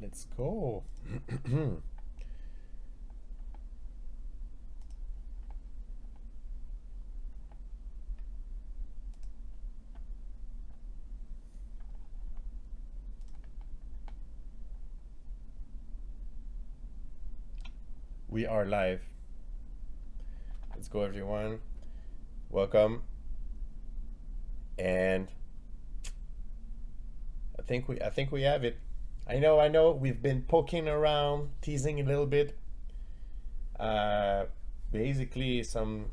Let's go. We are live. Let's go, everyone. Welcome. And I think we have it. I know. We've been poking around, teasing a little bit. Basically some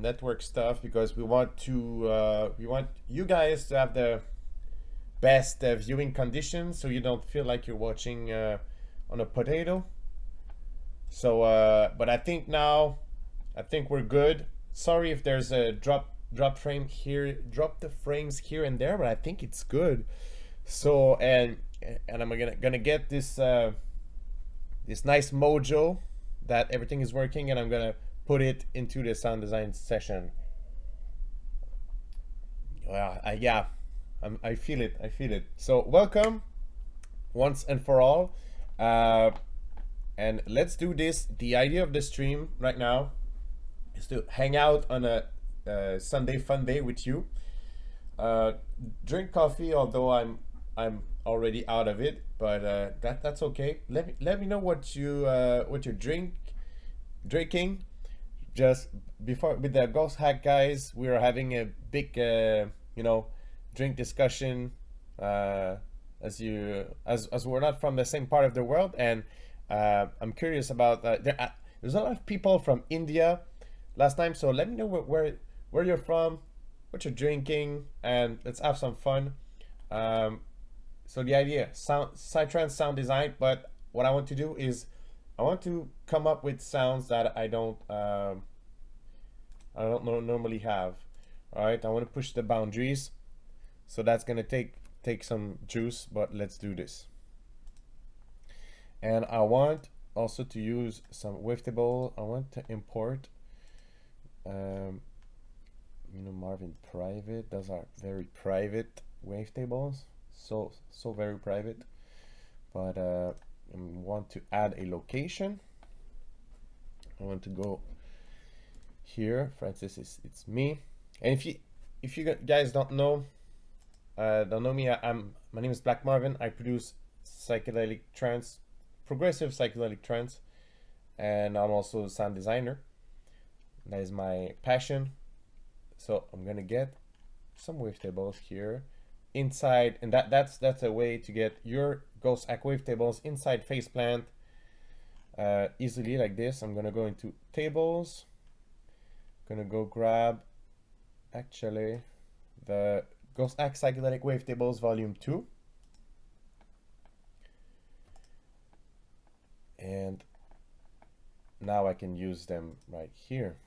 network stuff because we want you guys to have the best viewing conditions, so you don't feel like you're watching on a potato. So, but I think we're good. Sorry if there's a drop frame here, drop the frames here and there, but I think it's good. So and I'm gonna get this this nice mojo that everything is working, and I'm gonna put it into the sound design session. Yeah, I feel it. I feel it. So welcome once and for all. And let's do this. The idea of the stream right now is to hang out on a Sunday fun day with you. Drink coffee, although I'm already out of it, but that's okay. Let me know what you're drinking. Just before with the Ghosthack guys, we are having a big drink discussion. As we're not from the same part of the world, and I'm curious about there's a lot of people from India last time, so let me know where you're from, what you're drinking, and let's have some fun. So the idea, psytrance sound design, but what I want to do is I want to come up with sounds that I don't normally have. All right, I want to push the boundaries, so that's gonna take some juice, but let's do this. And I want also to use some wavetable. I want to import Marvin private. Those are very private wavetables, so very private. But I want to add a location. I want to go here. Francis, it's me. And if you guys don't know me, my name is Black Marvin. I produce psychedelic trance, progressive psychedelic trance, and I'm also a sound designer. That is my passion. So I'm gonna get some wavetables here inside, and that's a way to get your Ghosthack wavetables inside Faceplant easily, like this. I'm gonna go into tables. Gonna go grab actually the Ghosthack Psychedelic Wavetables Volume 2. And now I can use them right here.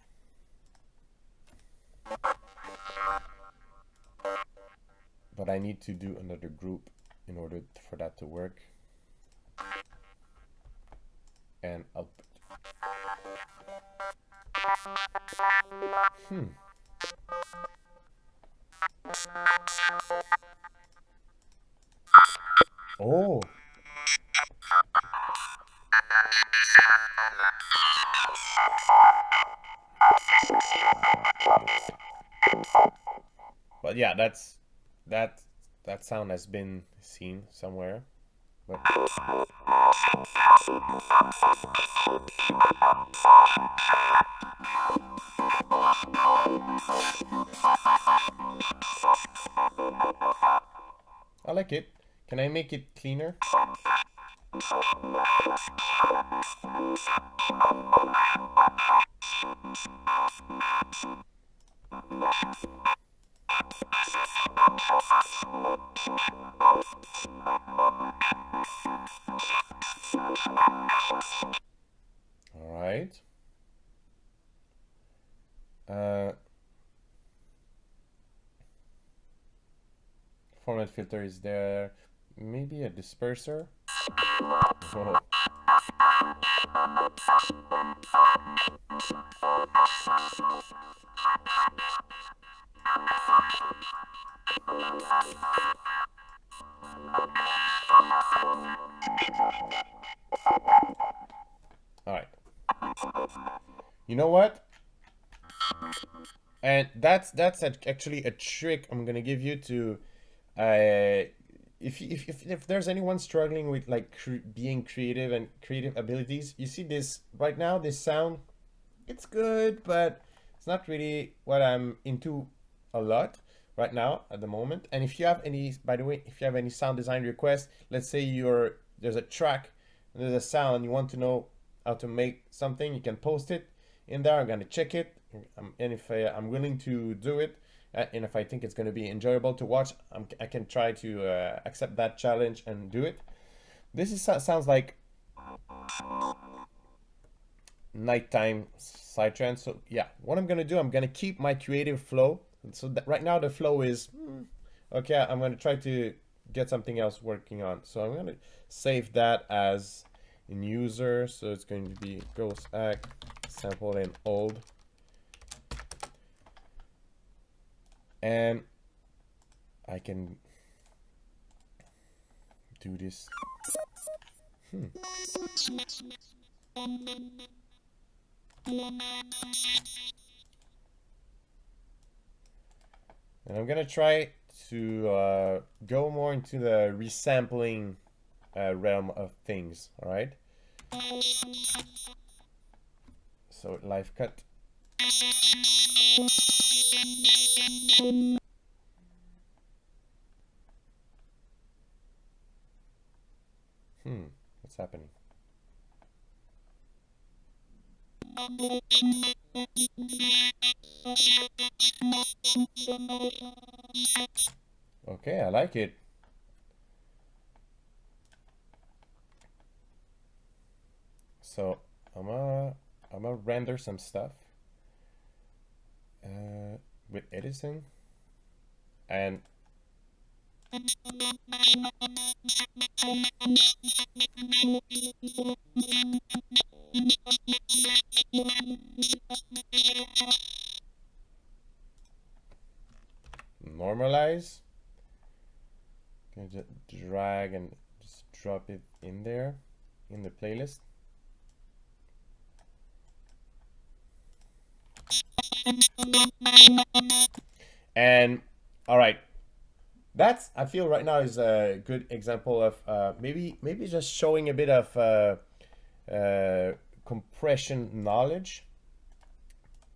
But I need to do another group in order for that to work. And output. Oh. But yeah, that sound has been seen somewhere. But I like it. Can I make it cleaner? All right. Format filter is there. Maybe a disperser. Whoa. You know what? And that's actually a trick I'm gonna give you to, if there's anyone struggling with like being creative and creative abilities, you see this right now. This sound, it's good, but it's not really what I'm into a lot right now at the moment. And if you have any, by the way, if you have any sound design requests, let's say there's a track and there's a sound, you want to know how to make something, you can post it in there. I'm gonna check it, and if I'm willing to do it, and if I think it's gonna be enjoyable to watch, I can try to accept that challenge and do it. This sounds like nighttime psytrance. So yeah, what I'm gonna do, I'm gonna keep my creative flow. So that right now the flow is okay. I'm gonna try to get something else working on. So I'm gonna save that as in user. So it's going to be Ghosthack sample in old, and I can do this. And I'm gonna try to go more into the resampling realm of things. All right. So live cut. What's happening? Okay, I like it. So I'm gonna render some stuff with Edison, and normalize. Can just drag and just drop it in there in the playlist. And all right, that's, I feel right now is a good example of maybe just showing a bit of compression knowledge,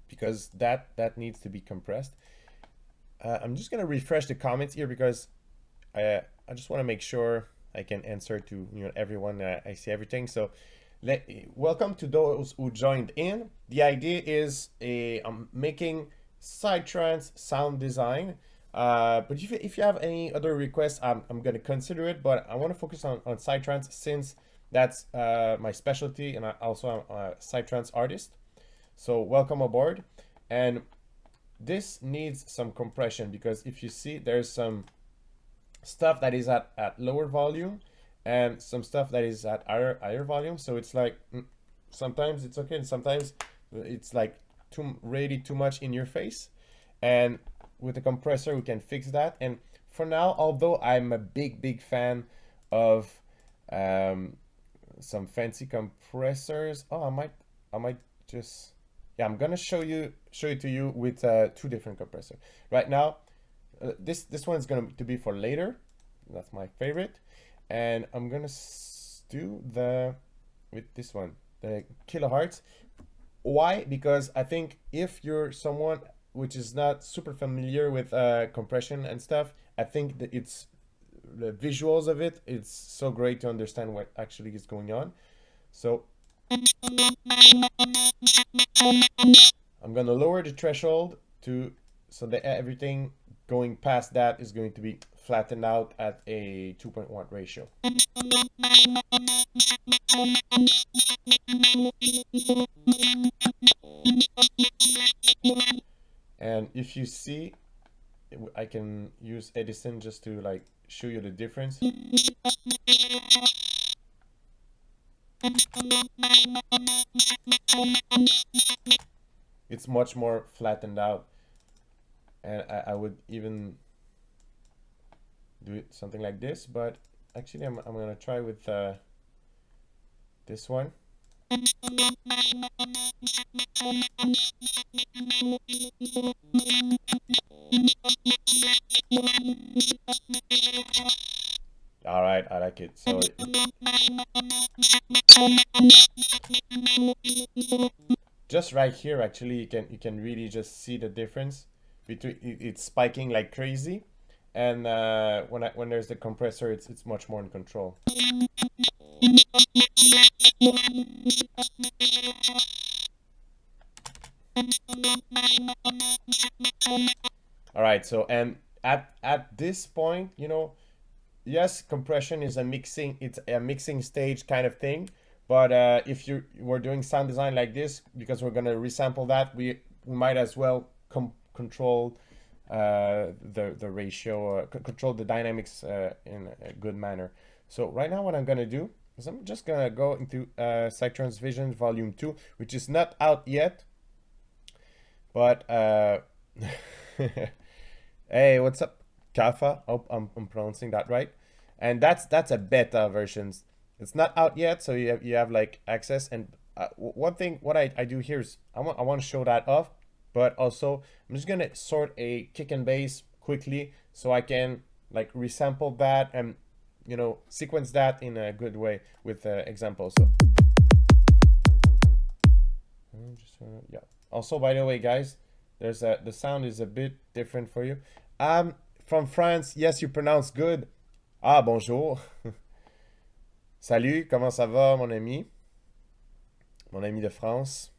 because that needs to be compressed. I'm just gonna refresh the comments here because I just want to make sure I can answer to everyone. I see everything. So welcome to those who joined in. The idea is I'm making psytrance sound design. But if you have any other requests, I'm gonna consider it. But I want to focus on psytrance since that's my specialty, and I also am a psytrance artist. So welcome aboard. And this needs some compression, because if you see, there's some stuff that is at lower volume and some stuff that is at higher volume. So it's like sometimes it's okay and sometimes it's like too much in your face. And with the compressor we can fix that. And for now, although I'm a big fan of some fancy compressors, I might just, yeah, I'm gonna show it to you with two different compressors right now. This one is going to be for later. That's my favorite. And I'm gonna do with this one, the kilohertz. Why? Because I think if you're someone which is not super familiar with compression and stuff, I think that the visuals of it's so great to understand what actually is going on. So I'm gonna lower the threshold so that everything going past that is going to be flattened out at a 2.1 ratio. And if you see, I can use Edison just to like show you the difference. It's much more flattened out. And I would even do it something like this, but actually I'm gonna try with this one. All right, I like it. So just right here, actually, you can really just see the difference between it's spiking like crazy, and when there's the compressor, it's much more in control. All right, so and at this point, yes, compression is it's a mixing stage kind of thing. But if you were doing sound design like this, because we're gonna resample that, we might as well control the ratio, control the dynamics in a good manner. So right now, what I'm gonna do is I'm just gonna go into Psytrance Vision Volume 2, which is not out yet, but hey, what's up, Kafa? Hope I'm pronouncing that right. And that's a beta version. It's not out yet, so you have like access. And one thing, what I do here is I want to show that off, but also I'm just gonna sort a kick and bass quickly so I can like resample that and sequence that in a good way with examples. So yeah. Also, by the way, guys, the sound is a bit different for you. From France. Yes, you pronounce good. Ah, bonjour. Salut, comment ça va, mon ami? Mon ami de France.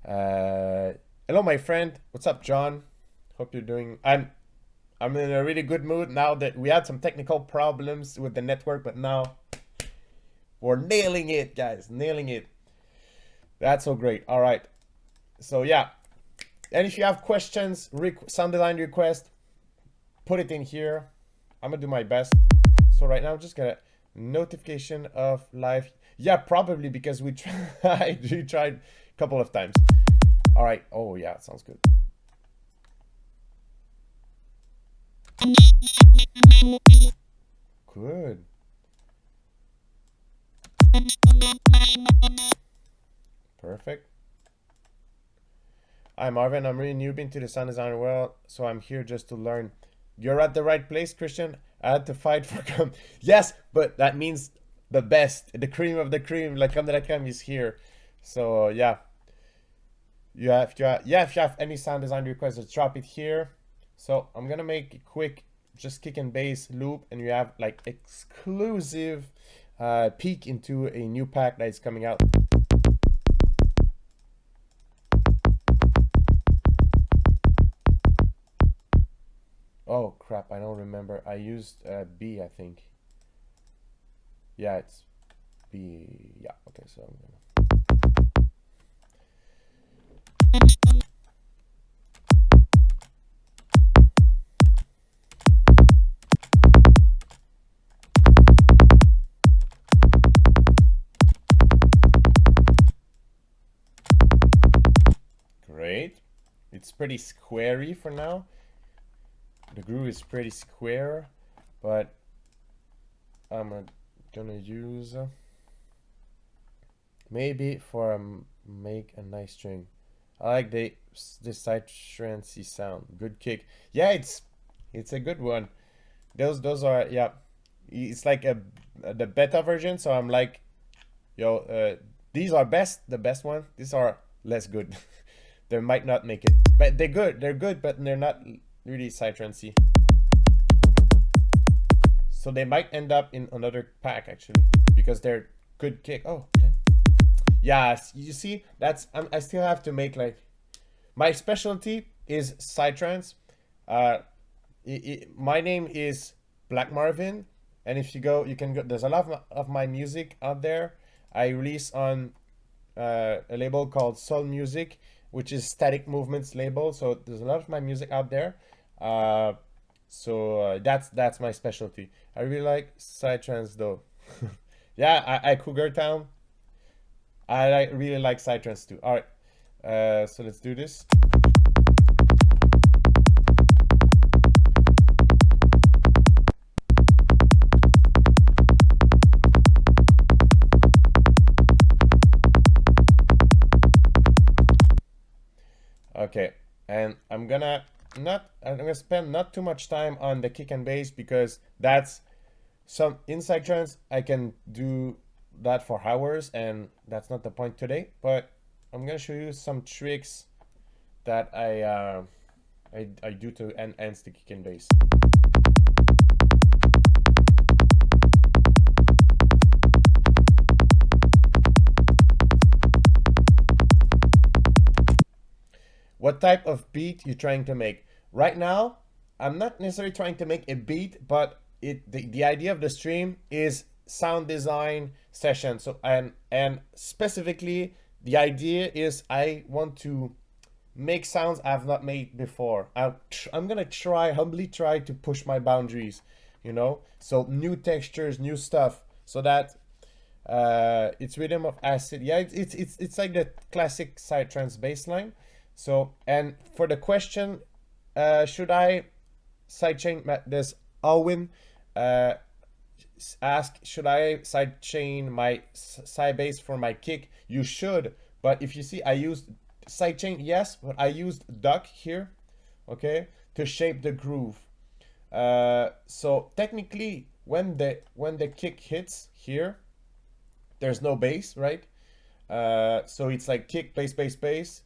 Hello, my friend. What's up, John? Hope you're doing. I'm in a really good mood now that we had some technical problems with the network, but now we're nailing it, guys. Nailing it. That's so great. All right. So yeah. And if you have questions, sound design request, put it in here. I'm gonna do my best. So right now, I'm just gonna notification of live. Yeah, probably because we tried a couple of times. All right. Oh yeah, it sounds good. Good. Perfect. Hi Marvin, I'm really newbie into the sound design world, so I'm here just to learn. You're at the right place, Christian. I had to fight for yes, but that means the best, the cream of the cream, like Comme de la Crème is here. So yeah. If you have any sound design requests, just drop it here. So I'm gonna make a quick just kick and bass loop, and you have like exclusive peek into a new pack that is coming out. Oh crap, I don't remember. I used B, I think. Yeah, it's B. Yeah, okay, so I'm gonna... Great. It's pretty squarey for now. The groove is pretty square, but I'm gonna use maybe for make a nice string. I like the psytrancey sound. Good kick. Yeah, it's a good one. Those are, yeah. It's like the beta version, so I'm like, yo, these are the best one. These are less good. They might not make it, but they're good. They're good, but they're not really psytrancey. So they might end up in another pack actually because they're good kick. Oh, okay. Yeah, you see, I still have to make like my specialty is psytrance. My name is Black Marvin, and if you go, you can go. There's a lot of my music out there. I release on a label called Soul Music, which is Static Movements label. So there's a lot of my music out there. So that's my specialty. I really like psytrance though. Yeah, I Cougar Town. I really like psytrance too. All right, so let's do this. Okay, and I'm gonna spend not too much time on the kick and bass because that's some inside trance. I can do that for hours, and that's not the point today. But I'm gonna show you some tricks that I do to enhance the kick and bass. What type of beat you're trying to make? Right now, I'm not necessarily trying to make a beat, but the idea of the stream is sound design session. So and specifically the idea is I want to make sounds I've not made before. I'm gonna humbly try to push my boundaries, you know. So new textures, new stuff, so that it's rhythm of acid. Yeah, it's like the classic psytrance bass line. So, and for the question, should I sidechain? There's Alwyn ask, should I sidechain my side bass for my kick? You should, but if you see, I used sidechain, yes, but I used duck here, okay, to shape the groove. So technically, when the kick hits here, there's no bass, right? So it's like kick, bass, bass, bass.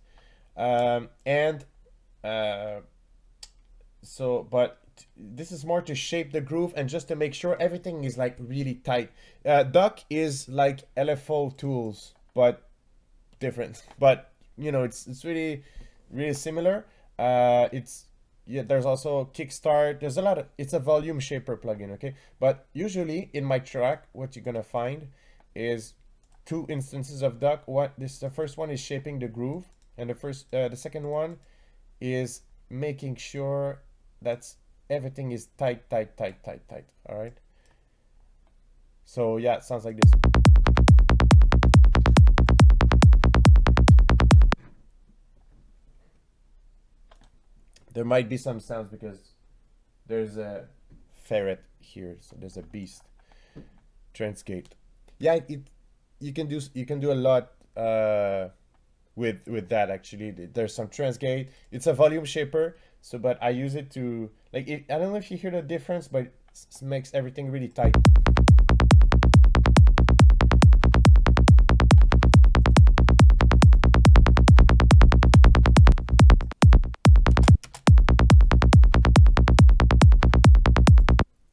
So but this is more to shape the groove and just to make sure everything is like really tight. Duck is like LFO tools, but different. But you know, it's really similar. It's yeah, there's also Kickstart. There's a lot of, it's a volume shaper plugin, okay? But usually in my track, what you're gonna find is two instances of Duck. The first one is shaping the groove, and the second one is making sure that everything is tight. All right. So yeah, it sounds like this. There might be some sounds because there's a ferret here, so there's a beast. Transgate. Yeah, you can do a lot with that actually. There's some transgate. It's a volume shaper, so but I use it to like I don't know if you hear the difference, but it makes everything really tight.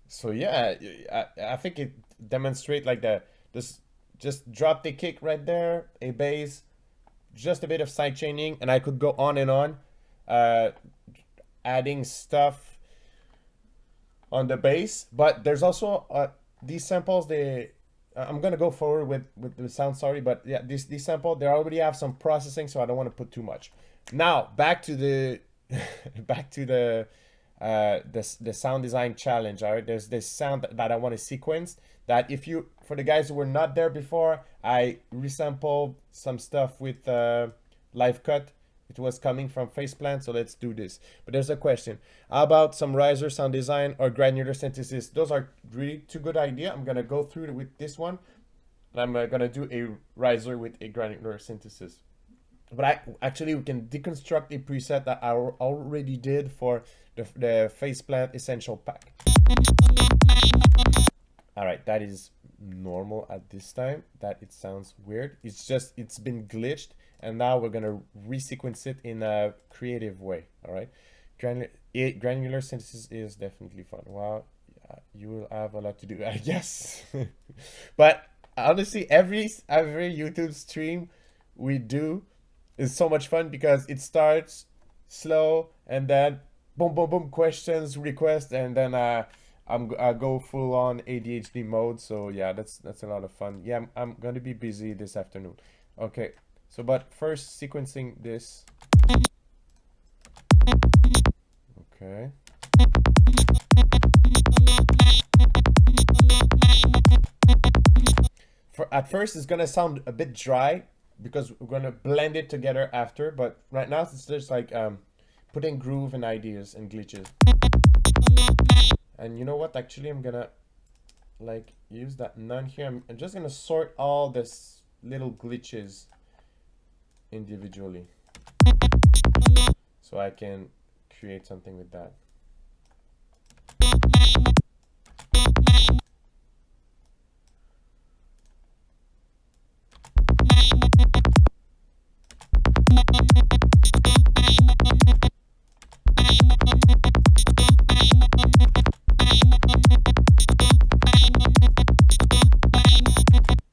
So yeah, I think it demonstrates like this. Just drop the kick right there, a bass, just a bit of side chaining, and I could go on and on, adding stuff on the bass. But there's also these samples. I'm gonna go forward with the sound. Sorry, but yeah, these sample they already have some processing, so I don't want to put too much. Now back to the back to the sound design challenge. All right, there's this sound that I want to sequence. That if you, for the guys who were not there before, I resampled some stuff with Live Cut. It was coming from Faceplant, so let's do this. But there's a question. How about some riser sound design or granular synthesis? Those are really two good ideas. I'm gonna go through with this one, and I'm gonna do a riser with a granular synthesis. But actually we can deconstruct a preset that I already did for the Faceplant Essential Pack. All right, that is normal at this time. That it sounds weird. It's just, it's been glitched, and now we're gonna resequence it in a creative way. All right, granular synthesis is definitely fun. Wow, you will have a lot to do, I guess. But honestly, every YouTube stream we do is so much fun because it starts slow and then boom, boom, boom, questions, requests, and then I go full on ADHD mode. So yeah, that's a lot of fun. Yeah, I'm gonna be busy this afternoon. Okay, so but first sequencing this. Okay. At first it's gonna sound a bit dry because we're gonna blend it together after, but right now it's just like putting groove and ideas and glitches. And you know what, actually I'm gonna like use that none here. I'm just gonna sort all this little glitches individually. so I can create something with that.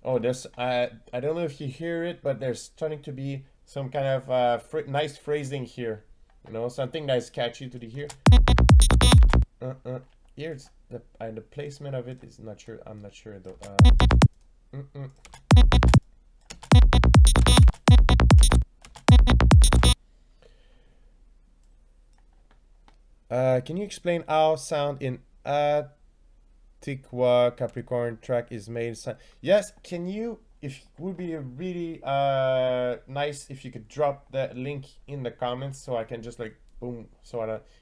Oh, there's I don't know if you hear it, but there's starting to be some kind of nice phrasing here. You know, something that's catchy to the ear. Here's the placement of it is not sure. I'm not sure though. Can you explain how sound in Tikwa Capricorn track is made? Yes, can you? If would be really nice if you could drop the link in the comments so I can just like boom. So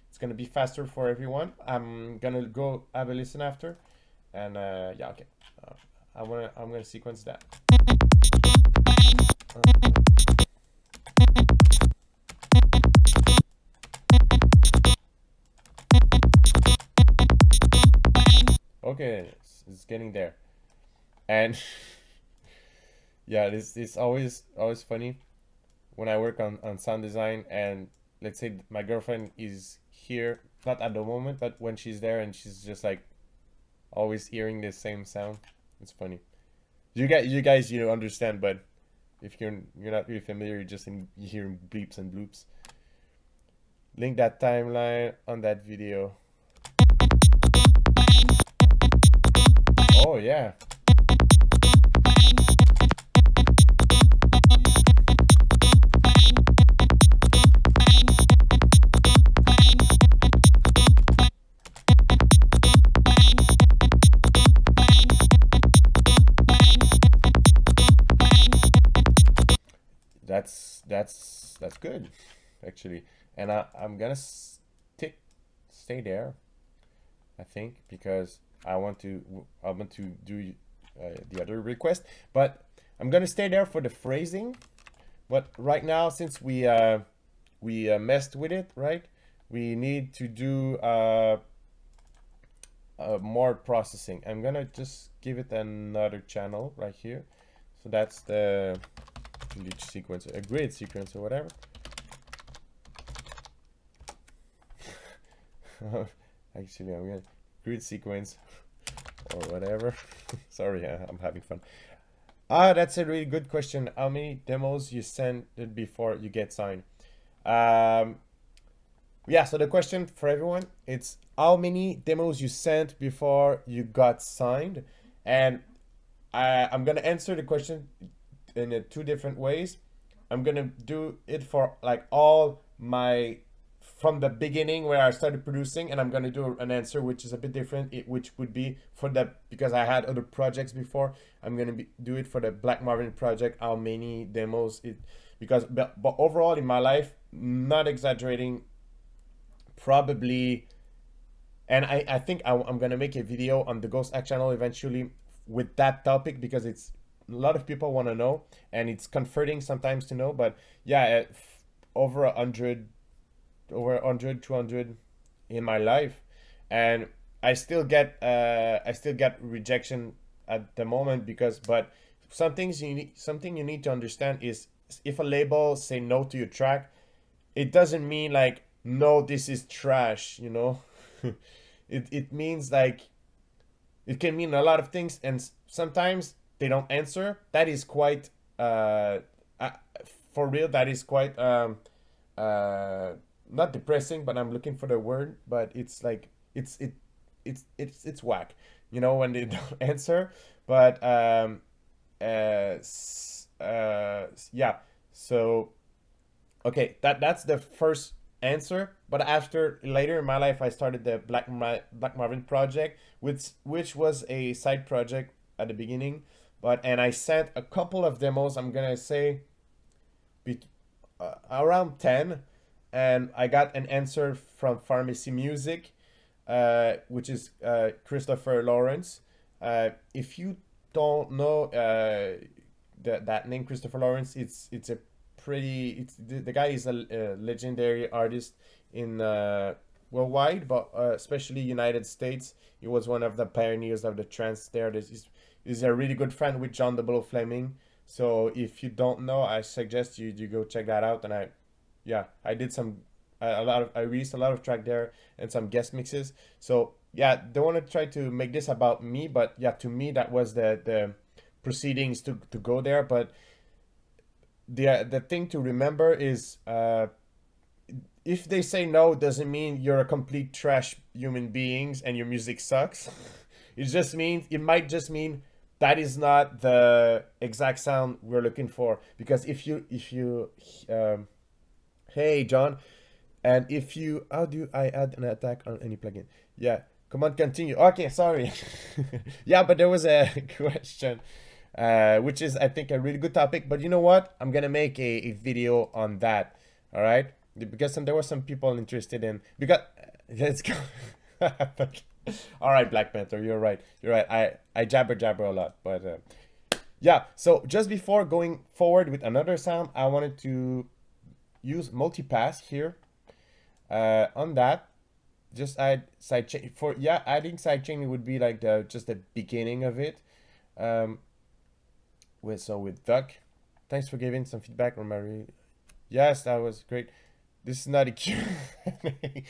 it's gonna be faster for everyone. I'm gonna go have a listen after, and yeah, okay. I'm gonna sequence that. Okay, it's getting there, and yeah, this is always funny when I work on sound design, and let's say my girlfriend is here, not at the moment, but when she's there and she's just like always hearing the same sound. It's funny. You guys understand, but if you're not really familiar, you're just hearing bleeps and bloops. Link that timeline on that video. Oh yeah. That's good, actually, and I'm gonna stay there, I think, because I want to do the other request, but I'm gonna stay there for the phrasing. But right now, since we messed with it, right, we need to do more processing. I'm gonna just give it another channel right here. So that's the glitch sequence, a grid sequence or whatever. Actually, I'm gonna grid sequence or whatever. Sorry, I'm having fun. That's a really good question. How many demos you send before you get signed? Yeah, so the question for everyone, it's how many demos you sent before you got signed, and I'm gonna answer the question in two different ways. I'm gonna do it for like all my from the beginning where I started producing, and I'm gonna do an answer which is a bit different, which would be for the, because I had other projects before. I'm gonna do it for the Black Marvin project. How many demos it? Because but overall in my life, not exaggerating, probably, and I think I'm gonna make a video on the Ghosthack channel eventually with that topic, because it's a lot of people want to know, and it's comforting sometimes to know. But yeah, over 100, over 100, 200 in my life, and I still get rejection at the moment, because but something you need to understand is, if a label say no to your track, it doesn't mean like no, this is trash, it means like, it can mean a lot of things, and sometimes they don't answer. That is quite for real, that is quite not depressing, but I'm looking for the word, but it's like it's whack, when they don't answer. But yeah, so okay, that's the first answer. But after, later in my life, I started the Black Marvin project, which was a side project at the beginning, and I sent a couple of demos. I'm gonna say around 10, and I got an answer from Pharmacy Music, which is Christopher Lawrence. If you don't know that name, Christopher Lawrence, it's a pretty. The guy is a legendary artist in worldwide, but especially United States. He was one of the pioneers of the trance there. He's a really good friend with John Double Fleming. So if you don't know, I suggest you go check that out. And I did some I released a lot of track there and some guest mixes. So yeah, don't want to try to make this about me, but yeah, to me that was the proceedings to go there. But the thing to remember is if they say no, doesn't mean you're a complete trash human beings and your music sucks. It might just mean that is not the exact sound we're looking for. Because if you hey John, and if you, how do I add an attack on any plugin? Yeah, come on, continue. Okay, sorry. Yeah, but there was a question, which is I think a really good topic. But you know what? I'm gonna make a video on that. All right, because there were some people interested in, because let's go. All right, Black Panther, you're right. I jabber a lot, but yeah. So just before going forward with another sound, I wanted to use multipass here. On that, just add sidechain for, yeah, adding sidechain would be like just the beginning of it. With Duck, thanks for giving some feedback on Marie. Yes, that was great. This is not a Q&A.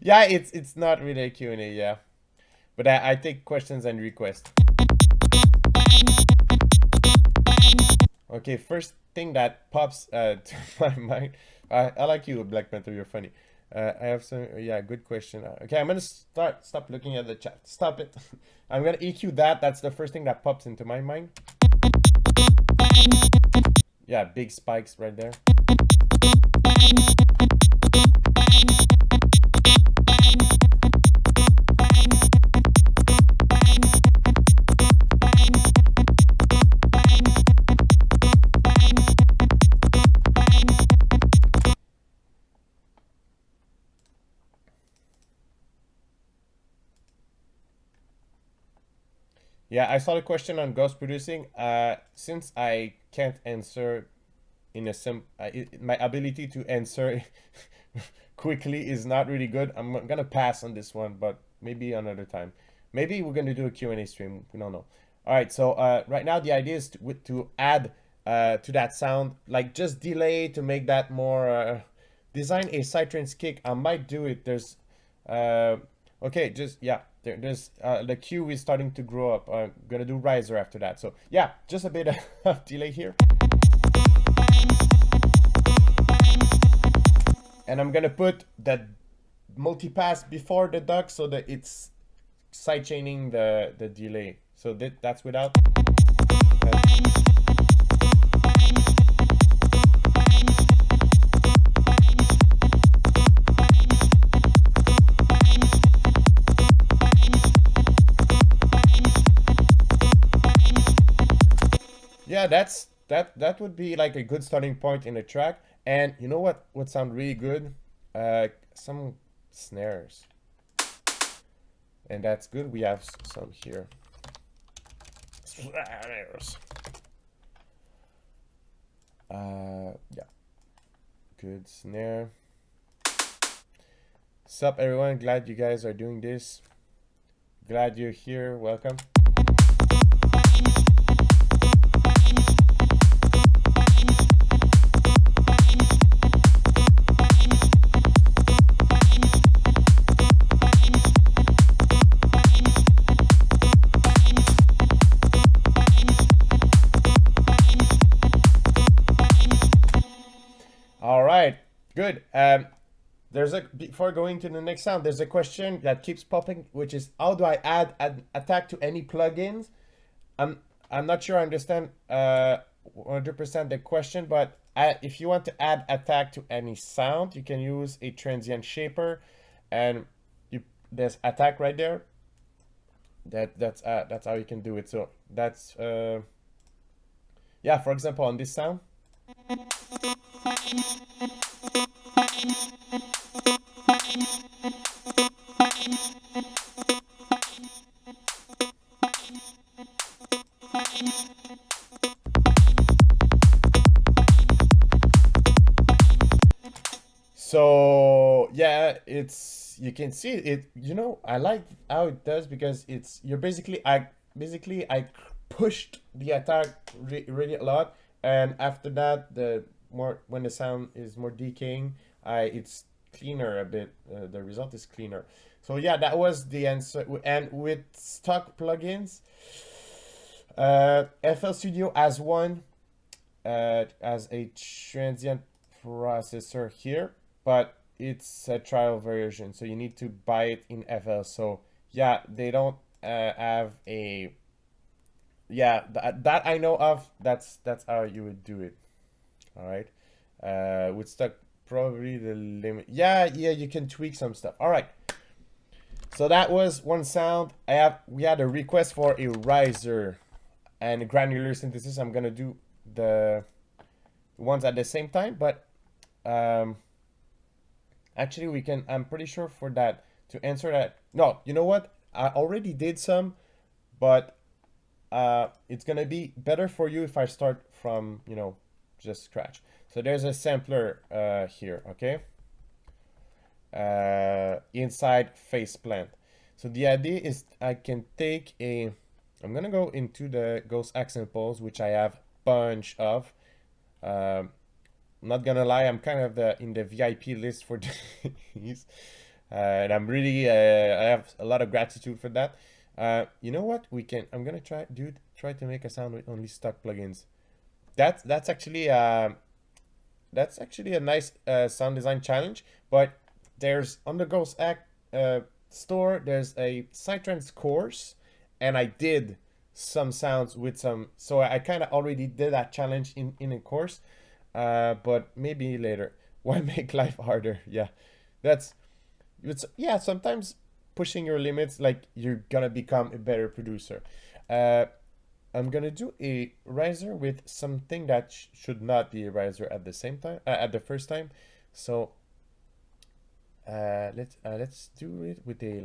Yeah, it's not really a Q&A, yeah. But I take questions and requests. Okay, first thing that pops to my mind. I like you, Black Panther, you're funny. I have some, yeah, good question. Okay, I'm gonna stop looking at the chat. Stop it. I'm gonna EQ that. That's the first thing that pops into my mind. Yeah, big spikes right there. Yeah, I saw the question on ghost producing. Since I can't answer in a my ability to answer quickly is not really good. I'm gonna pass on this one, but maybe another time. Maybe we're gonna do a Q&A stream. We don't know. All right, so right now the idea is to add to that sound, like just delay to make that more. Design a sidetrains kick. I might do it. There's okay, just yeah. There's the queue is starting to grow up. I'm gonna do riser after that. So yeah, just a bit of delay here. And I'm gonna put that multipass before the duck so that it's sidechaining the delay. So that's without. Yeah, that would be like a good starting point in a track. And you know what would sound really good? Some snares. And that's good. We have some here. Snares. Yeah. Good snare. Sup everyone, glad you guys are doing this. Glad you're here. Welcome. Good. Before going to the next sound, there's a question that keeps popping, which is how do I add an attack to any plugins? I'm not sure I understand 100% the question, but if you want to add attack to any sound, you can use a transient shaper, and there's attack right there. That's how you can do it. So that's yeah. For example, on this sound. So yeah, it's you can see it. You know, I like how it does because you're basically I pushed the attack really a lot, and after that, the more when the sound is more decaying, I it's cleaner a bit. The result is cleaner. So yeah, that was the answer. And with stock plugins, FL Studio has one as a transient processor here, but it's a trial version, so you need to buy it in FL. So yeah, they don't have a yeah that I know of. That's how you would do it. All right, with stock probably the limit. Yeah, you can tweak some stuff. All right. So that was one sound. We had a request for a riser and granular synthesis. I'm gonna do the ones at the same time, but actually we can. I'm pretty sure for that to answer that. No, you know what? I already did some, but it's gonna be better for you if I start from just scratch. So there's a sampler here, okay? Inside face plant. So the idea is I can take a. I'm gonna go into the Ghosthack samples, which I have bunch of. I'm not gonna lie, I'm kind of in the VIP list for these, and I'm really I have a lot of gratitude for that. You know what? I'm gonna try to make a sound with only stock plugins. That's actually a nice sound design challenge. But there's on the Ghosthack store, there's a Psytrance course, and I did some sounds with some. So I kind of already did that challenge in a course. But maybe later. Why make life harder? Yeah, yeah. Sometimes pushing your limits, like you're gonna become a better producer. I'm gonna do a riser with something that should not be a riser at the same time, at the first time. So let's do it with a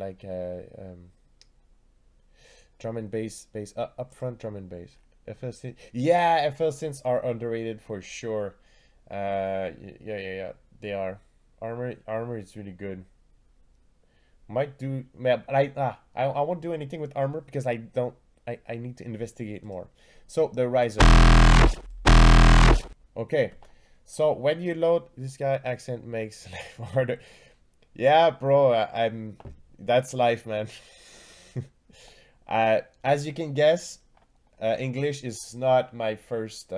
drum and bass, upfront drum and bass. FL synths are underrated for sure. Yeah, they are. Armor is really good. Might do, but I won't do anything with armor because I need to investigate more. So the riser. Okay, so when you load, this guy accent makes life harder. Yeah, bro, that's life, man. As you can guess, English is not my first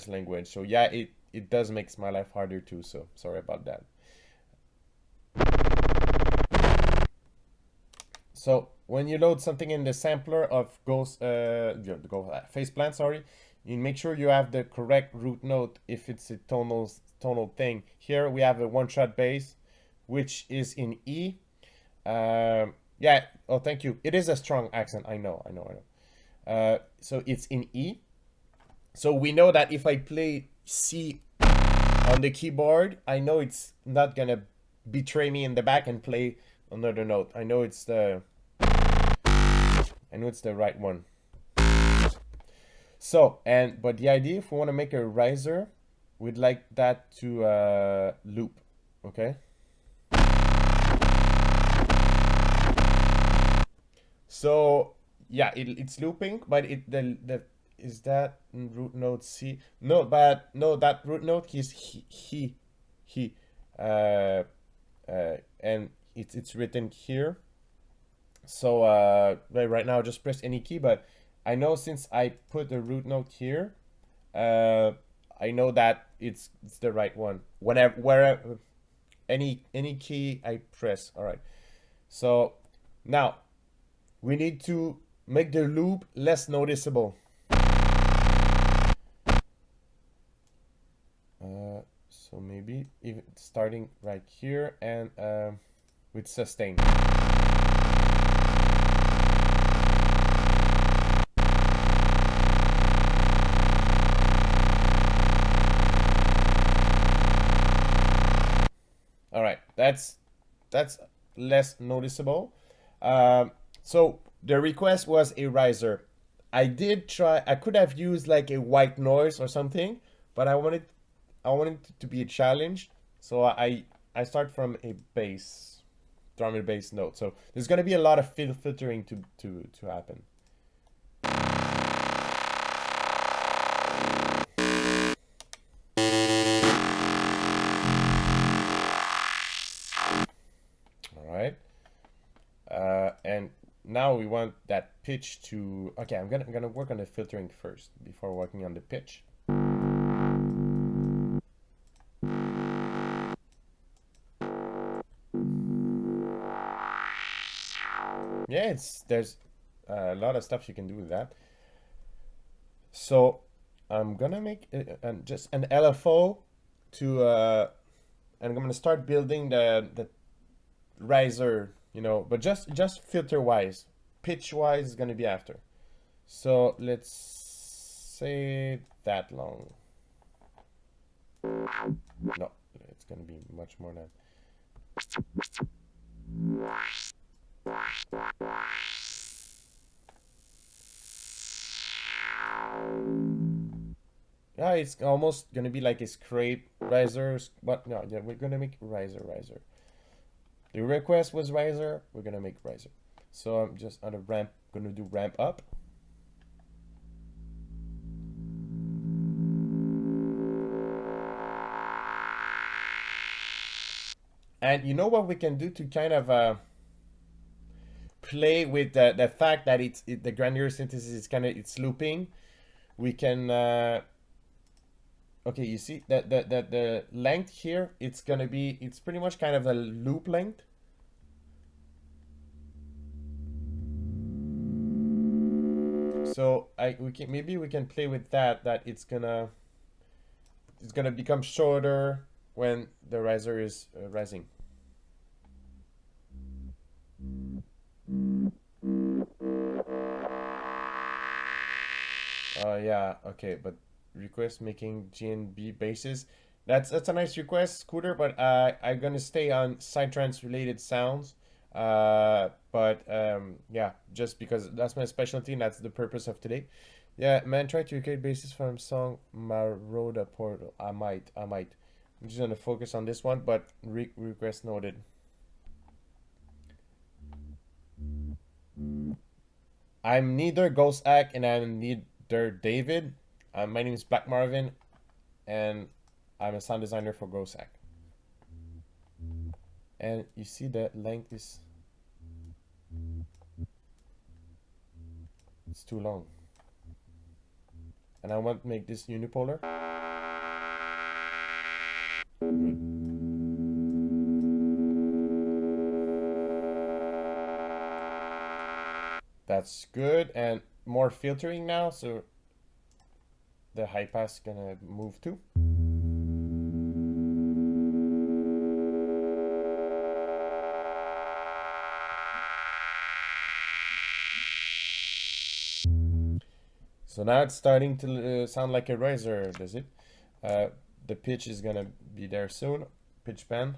language. So yeah, it does makes my life harder too. So sorry about that. So when you load something in the sampler of face plant, sorry, you make sure you have the correct root note if it's a tonal thing. Here we have a one-shot bass, which is in E. Yeah. Oh, thank you. It is a strong accent. I know. So it's in E. So we know that if I play C on the keyboard, I know it's not gonna betray me in the back and play another note. I know it's the right one. So but the idea, if we want to make a riser, we'd like that to loop. Okay. So yeah, it's looping, but the is that root note C? No, but no, that root note is he, and it's written here. So right now, just press any key. But I know since I put the root note here, I know that it's the right one. Wherever any key I press. All right. So now we need to make the loop less noticeable. So maybe even starting right here and with sustain. All right, that's less noticeable. So the request was a riser. I did try. I could have used like a white noise or something, but I I want it to be a challenge. So I start from a bass, drum and bass note. So there's gonna be a lot of filtering to happen. All right. And now we want that pitch to. Okay, I'm gonna work on the filtering first before working on the pitch. Yeah, there's a lot of stuff you can do with that. So I'm gonna make just an LFO to and I'm gonna start building the riser, you know, but just filter wise, pitch wise is gonna be after. So let's say that long. No, it's gonna be much more than. Yeah, it's almost gonna be like a scrape risers, but no, yeah, we're gonna make riser. The request was riser, we're gonna make riser. So I'm just on a ramp, gonna do ramp up. And you know what we can do to kind of play with the fact that the granular synthesis is kind of it's looping. We can okay, you see that the length here, it's pretty much kind of a loop length. So maybe we can play with that it's gonna become shorter when the riser is rising. Yeah, okay, but request making GNB basses. That's a nice request, Scooter, but I'm gonna stay on psytrance related sounds. Yeah, just because that's my specialty and that's the purpose of today. Yeah, man, try to create bases from song Maroda Portal. I might. I'm just gonna focus on this one, but request noted. I'm neither Ghosthack and I'm neither David. My name is Black Marvin, and I'm a sound designer for Ghosthack. And you see the length is it's too long. And I want to make this unipolar. That's good, and more filtering now, so the high pass is gonna move too. So now it's starting to sound like a riser, does it? The pitch is gonna be there soon. Pitch bend.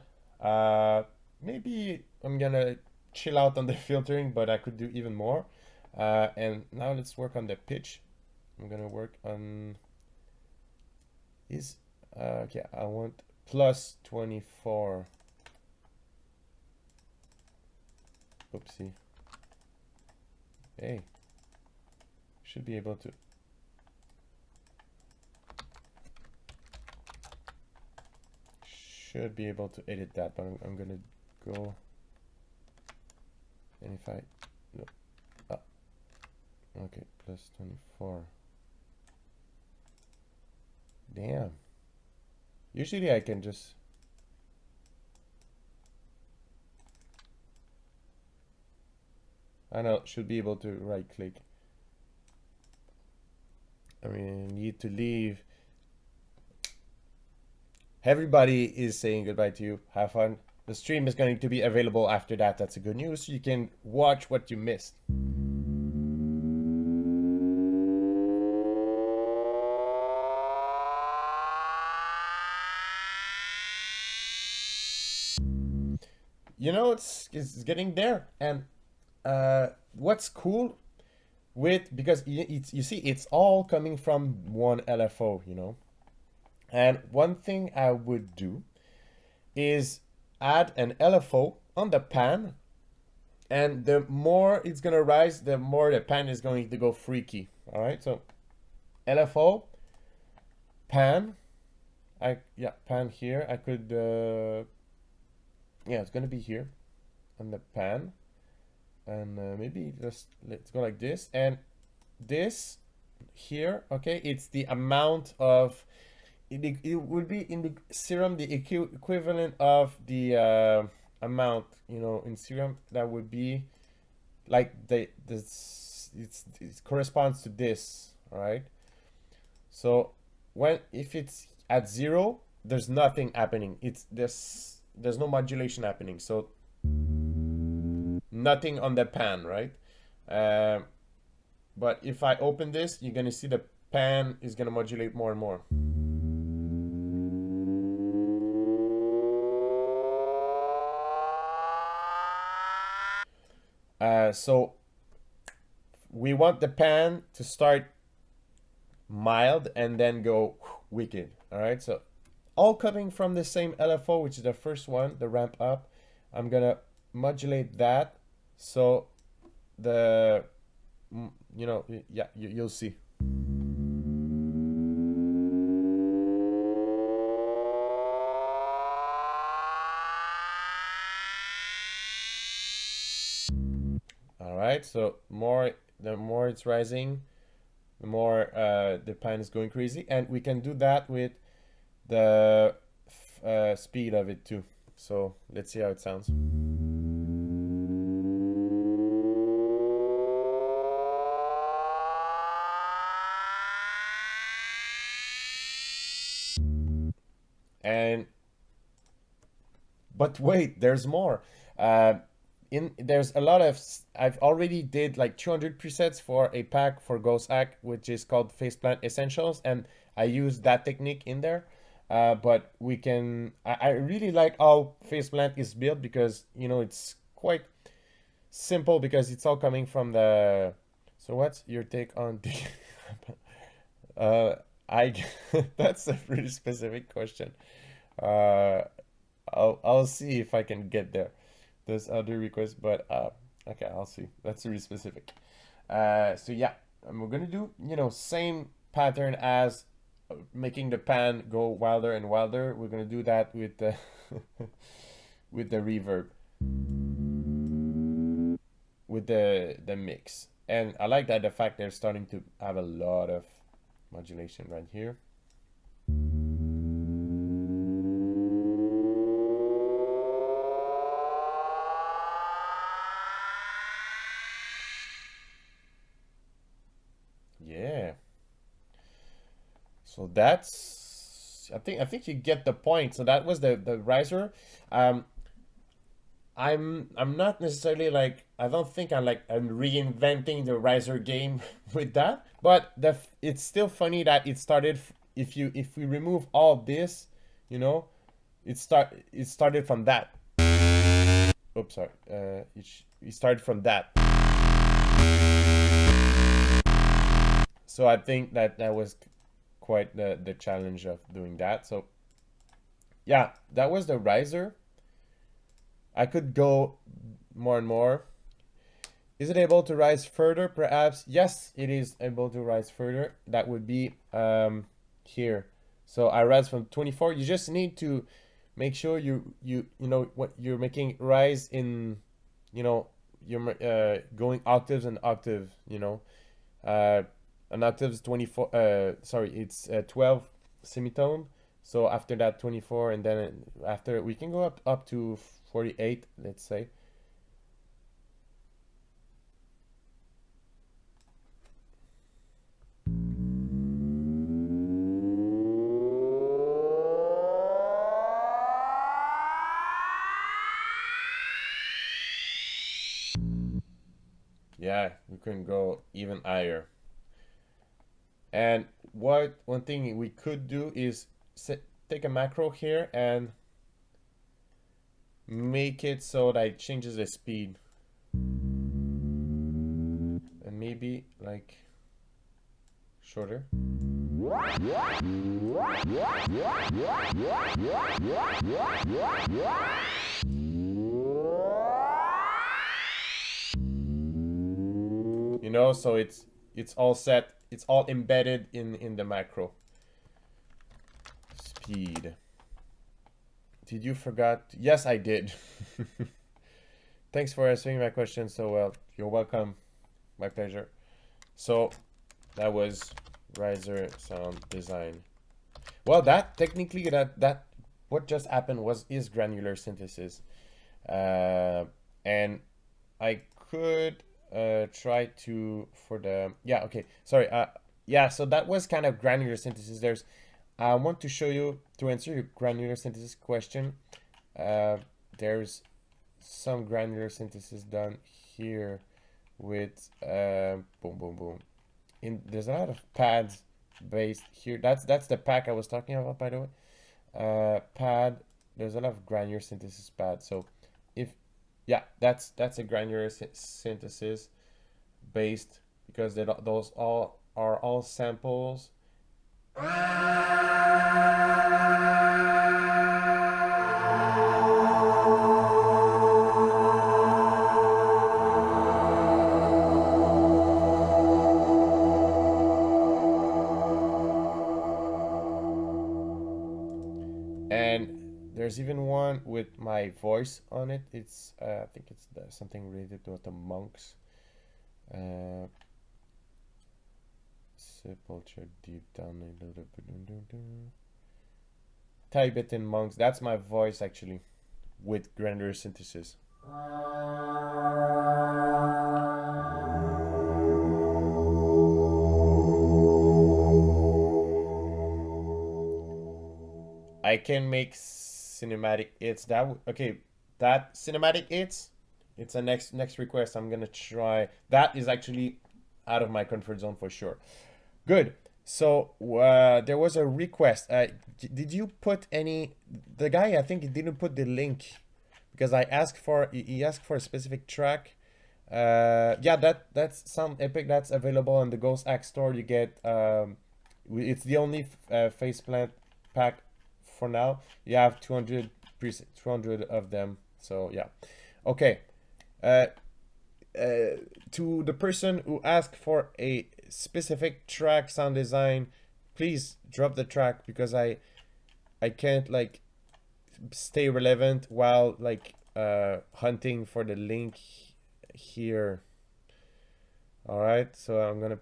Maybe I'm gonna chill out on the filtering, but I could do even more. And now let's work on the pitch. I'm gonna work on okay, I want plus 24. Oopsie. Hey, should be able to. Should be able to edit that, but I'm gonna go. And if I no, okay, plus 24. Damn. Usually I can just. I know, should be able to right click. I mean, need to leave. Everybody is saying goodbye to you. Have fun. The stream is going to be available after that. That's a good news. You can watch what you missed. You know, it's getting there. And what's cool with, because you see, it's all coming from one LFO, you know. And one thing I would do is add an LFO on the pan, and the more it's gonna rise, the more the pan is going to go freaky. All right, so LFO pan, pan here. I could yeah, it's gonna be here on the pan, and maybe just let's go like this, and this here. Okay, it's the amount of it would be in the serum the equivalent of the amount, you know, in serum that would be like it corresponds to this. All right, so if it's at 0, there's nothing happening. It's there's no modulation happening, so nothing on the pan, right? But if I open this, you're gonna see the pan is gonna modulate more and more. So we want the pan to start mild and then go wicked. All right, so all coming from the same LFO, which is the first one, the ramp up. I'm gonna modulate that, so the you know, yeah, you'll see. All right, so the more it's rising, the more the pan is going crazy, and we can do that with the speed of it too. So let's see how it sounds. And but wait, there's more. There's a lot of I've already did like 200 presets for a pack for Ghosthack, which is called Faceplant Essentials, and I use that technique in there. But we can I really like how Faceplant is built, because you know it's quite simple because it's all coming from the. So what's your take on the I that's a pretty specific question. Uh I'll see if I can get there. There's other requests, but okay, I'll see. That's really specific. So yeah, and we're gonna do, you know, same pattern as making the pan go wilder and wilder. We're gonna do that with the with the reverb, with the mix. And I like that the fact they're starting to have a lot of modulation right here. Yeah. So that's I think you get the point. So that was the riser. Um, I'm not necessarily like, I don't think I'm reinventing the riser game with that, but it's still funny that it started if we remove all of this, you know, it started from that. Oops, sorry. It started from that. So I think that was quite the challenge of doing that. So yeah, that was the riser. I could go more and more. Is it able to rise further? Perhaps. Yes, it is able to rise further. That would be here. So I rise from 24. You just need to make sure you know what you're making rise in, you know, you're going octaves and octave, you know. An octave is 24, sorry, it's 12 semitone. So after that 24, and then after we can go up to 48, let's say. Yeah, we can go even higher. And one thing we could do is take a macro here and make it so that it changes the speed. And maybe like shorter. You know, so it's all set, it's all embedded in the macro. Speed. Did you forgot? Yes, I did. Thanks for answering my question so well. You're welcome. My pleasure. So that was riser sound design. Well, that technically that what just happened is granular synthesis, and I could try to for the okay, sorry, yeah, so that was kind of granular synthesis. I want to show you, to answer your granular synthesis question, there's some granular synthesis done here with boom boom boom. There's a lot of pads based here. That's the pack I was talking about, by the way. Pad, there's a lot of granular synthesis pad. So if that's a granular synthesis based, because those all are all samples. And there's even one with my voice on it. It's I think it's something related to the monks. Sepulture deep down a little bit. Tibetan monks. That's my voice actually, with granular synthesis. I can make cinematic hits. That cinematic hits, it's a next request. I'm gonna try. That is actually out of my comfort zone for sure. Good. So there was a request. Did you put any? The guy, I think he didn't put the link, because I asked for. He asked for a specific track. Yeah, that's some epic that's available on the Ghosthack store. You get it's the only faceplant pack for now. You have 200 of them. So yeah, okay. To the person who asked for a specific track sound design, please drop the track, because I can't like stay relevant while like hunting for the link here. All right, so I'm gonna,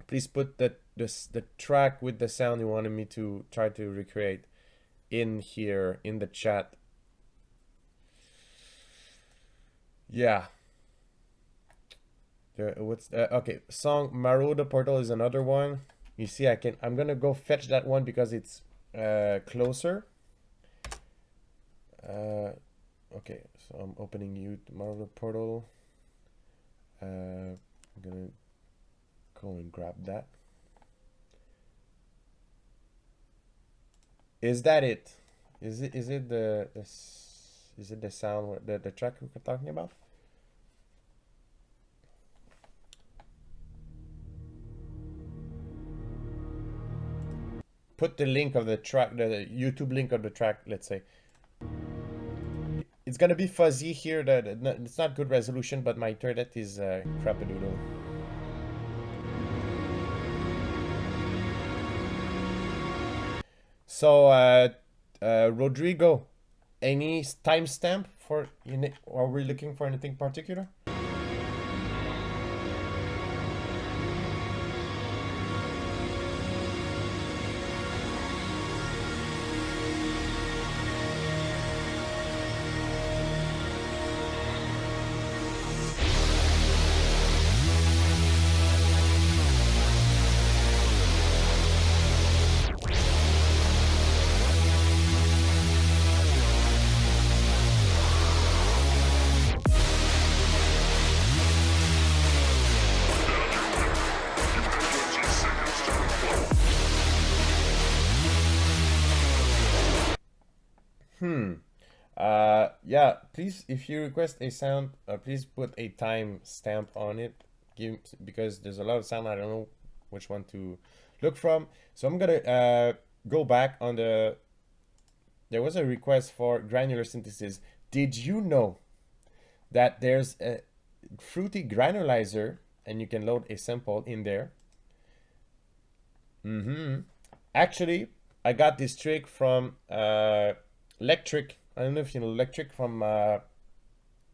please put the track with the sound you wanted me to try to recreate in here in the chat. Yeah. Okay, song Marauder Portal is another one. You see, I'm gonna go fetch that one because it's closer. Okay, so I'm opening Marauder Portal. I'm gonna go and grab that. Is that it? Is it the sound, the track we're talking about? Put the link of the track, the YouTube link of the track, let's say. It's gonna be fuzzy here. It's not good resolution, but my internet is crapadoodle. So Rodrigo, any timestamp for are we looking for anything particular? Yeah, please, if you request a sound, please put a time stamp on it. because there's a lot of sound. I don't know which one to look from. So I'm gonna go back on the. There was a request for granular synthesis. Did you know that there's a fruity granulizer and you can load a sample in there? Actually, I got this trick from Electric. I don't know if you know Electric from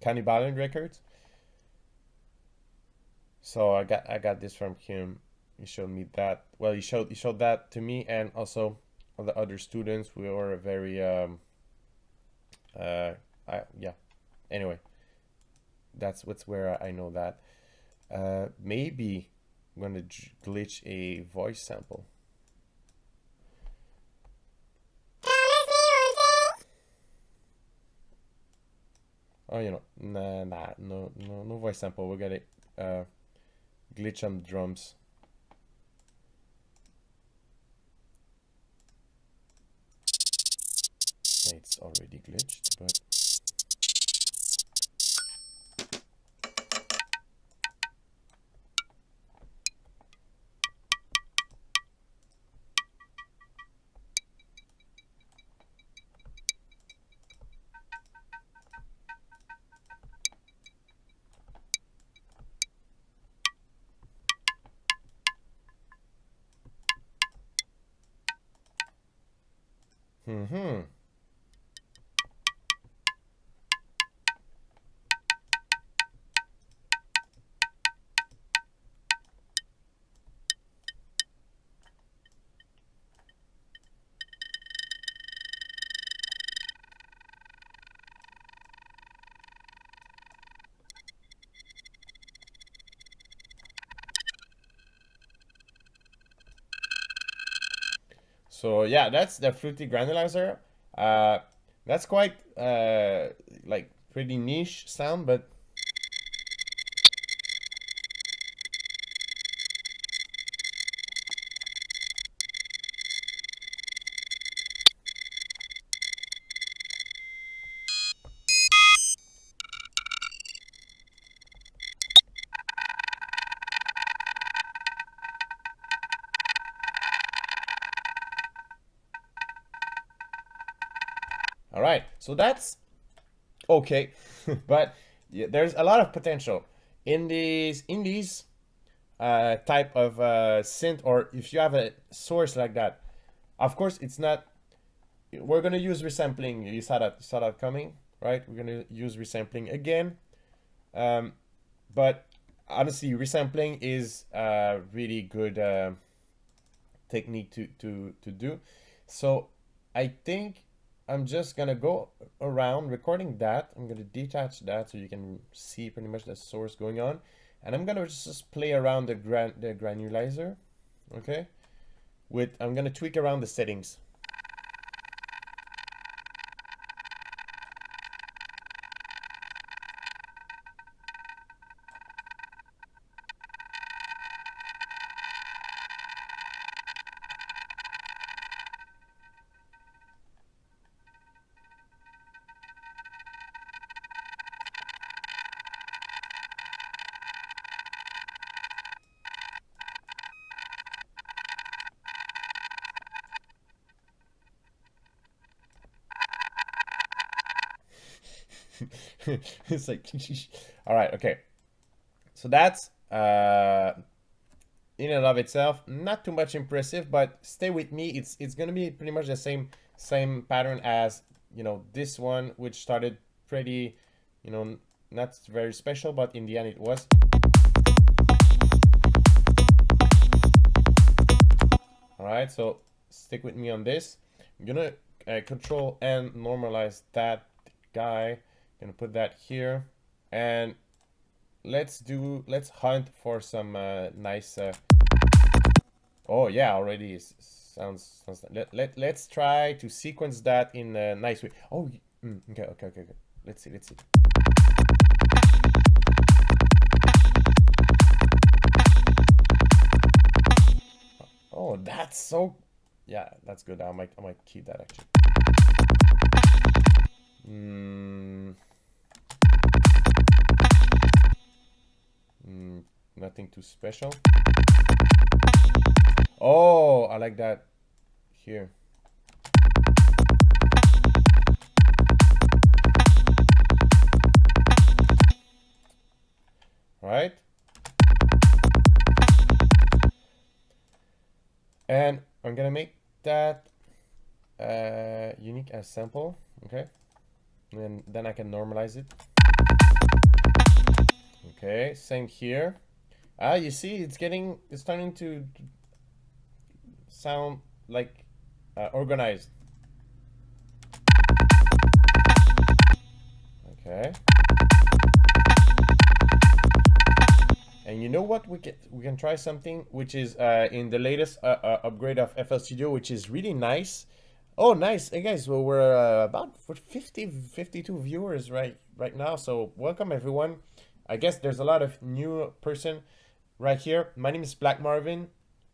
Cannibal Island Records. So I got this from him. He showed me that. Well, he showed that to me, and also all the other students. We were very yeah. Anyway, that's where I know that. Maybe I'm gonna glitch a voice sample. Oh, you know, no voice sample. We're gonna glitch on drums. It's already glitched, but so yeah, that's the fruity granulizer. That's quite like pretty niche sound, but all right. So that's okay, but yeah, there's a lot of potential in these type of synth, or if you have a source like that. Of course, it's not. We're gonna use resampling. You saw that coming, right? We're gonna use resampling again, but honestly, resampling is a really good technique to do. So I think I'm just gonna go around recording that. I'm gonna detach that so you can see pretty much the source going on, and I'm gonna just play around the granulizer, okay? I'm gonna tweak around the settings. It's like, all right, okay. So that's in and of itself not too much impressive, but stay with me. It's gonna be pretty much the same pattern as, you know, this one, which started pretty, you know, not very special, but in the end it was. All right, so stick with me on this. I'm gonna control and normalize that guy. Gonna put that here, and let's hunt for some nice oh yeah, already sounds let's try to sequence that in a nice way. Oh, okay. Let's see. Oh, that's so, yeah, that's good. I might keep that actually. Not nothing too special. Oh, I like that here. Right? And I'm gonna make that unique as sample, okay? And then I can normalize it. Okay, same here. You see, it's starting to sound like organized. Okay. And you know what? We can try something which is in the latest upgrade of FL Studio, which is really nice. Oh, nice. Hey guys, well, we're about 52 viewers right now. So welcome everyone. I guess there's a lot of new person right here. My name is Black Marvin.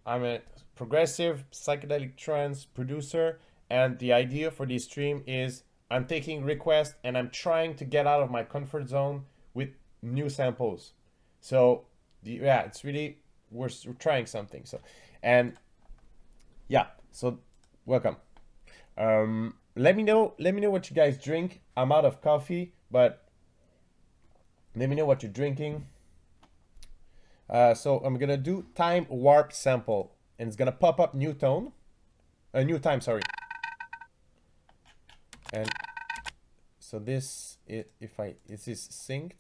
I'm a progressive psychedelic trance producer, and the idea for this stream is I'm taking requests and I'm trying to get out of my comfort zone with new samples. So yeah, it's really we're trying something. So, and yeah, so welcome. Let me know what you guys drink. I'm out of coffee, but let me know what you're drinking. So I'm gonna do time warp sample, and it's gonna pop up new tone, new time, sorry. And so this is synced.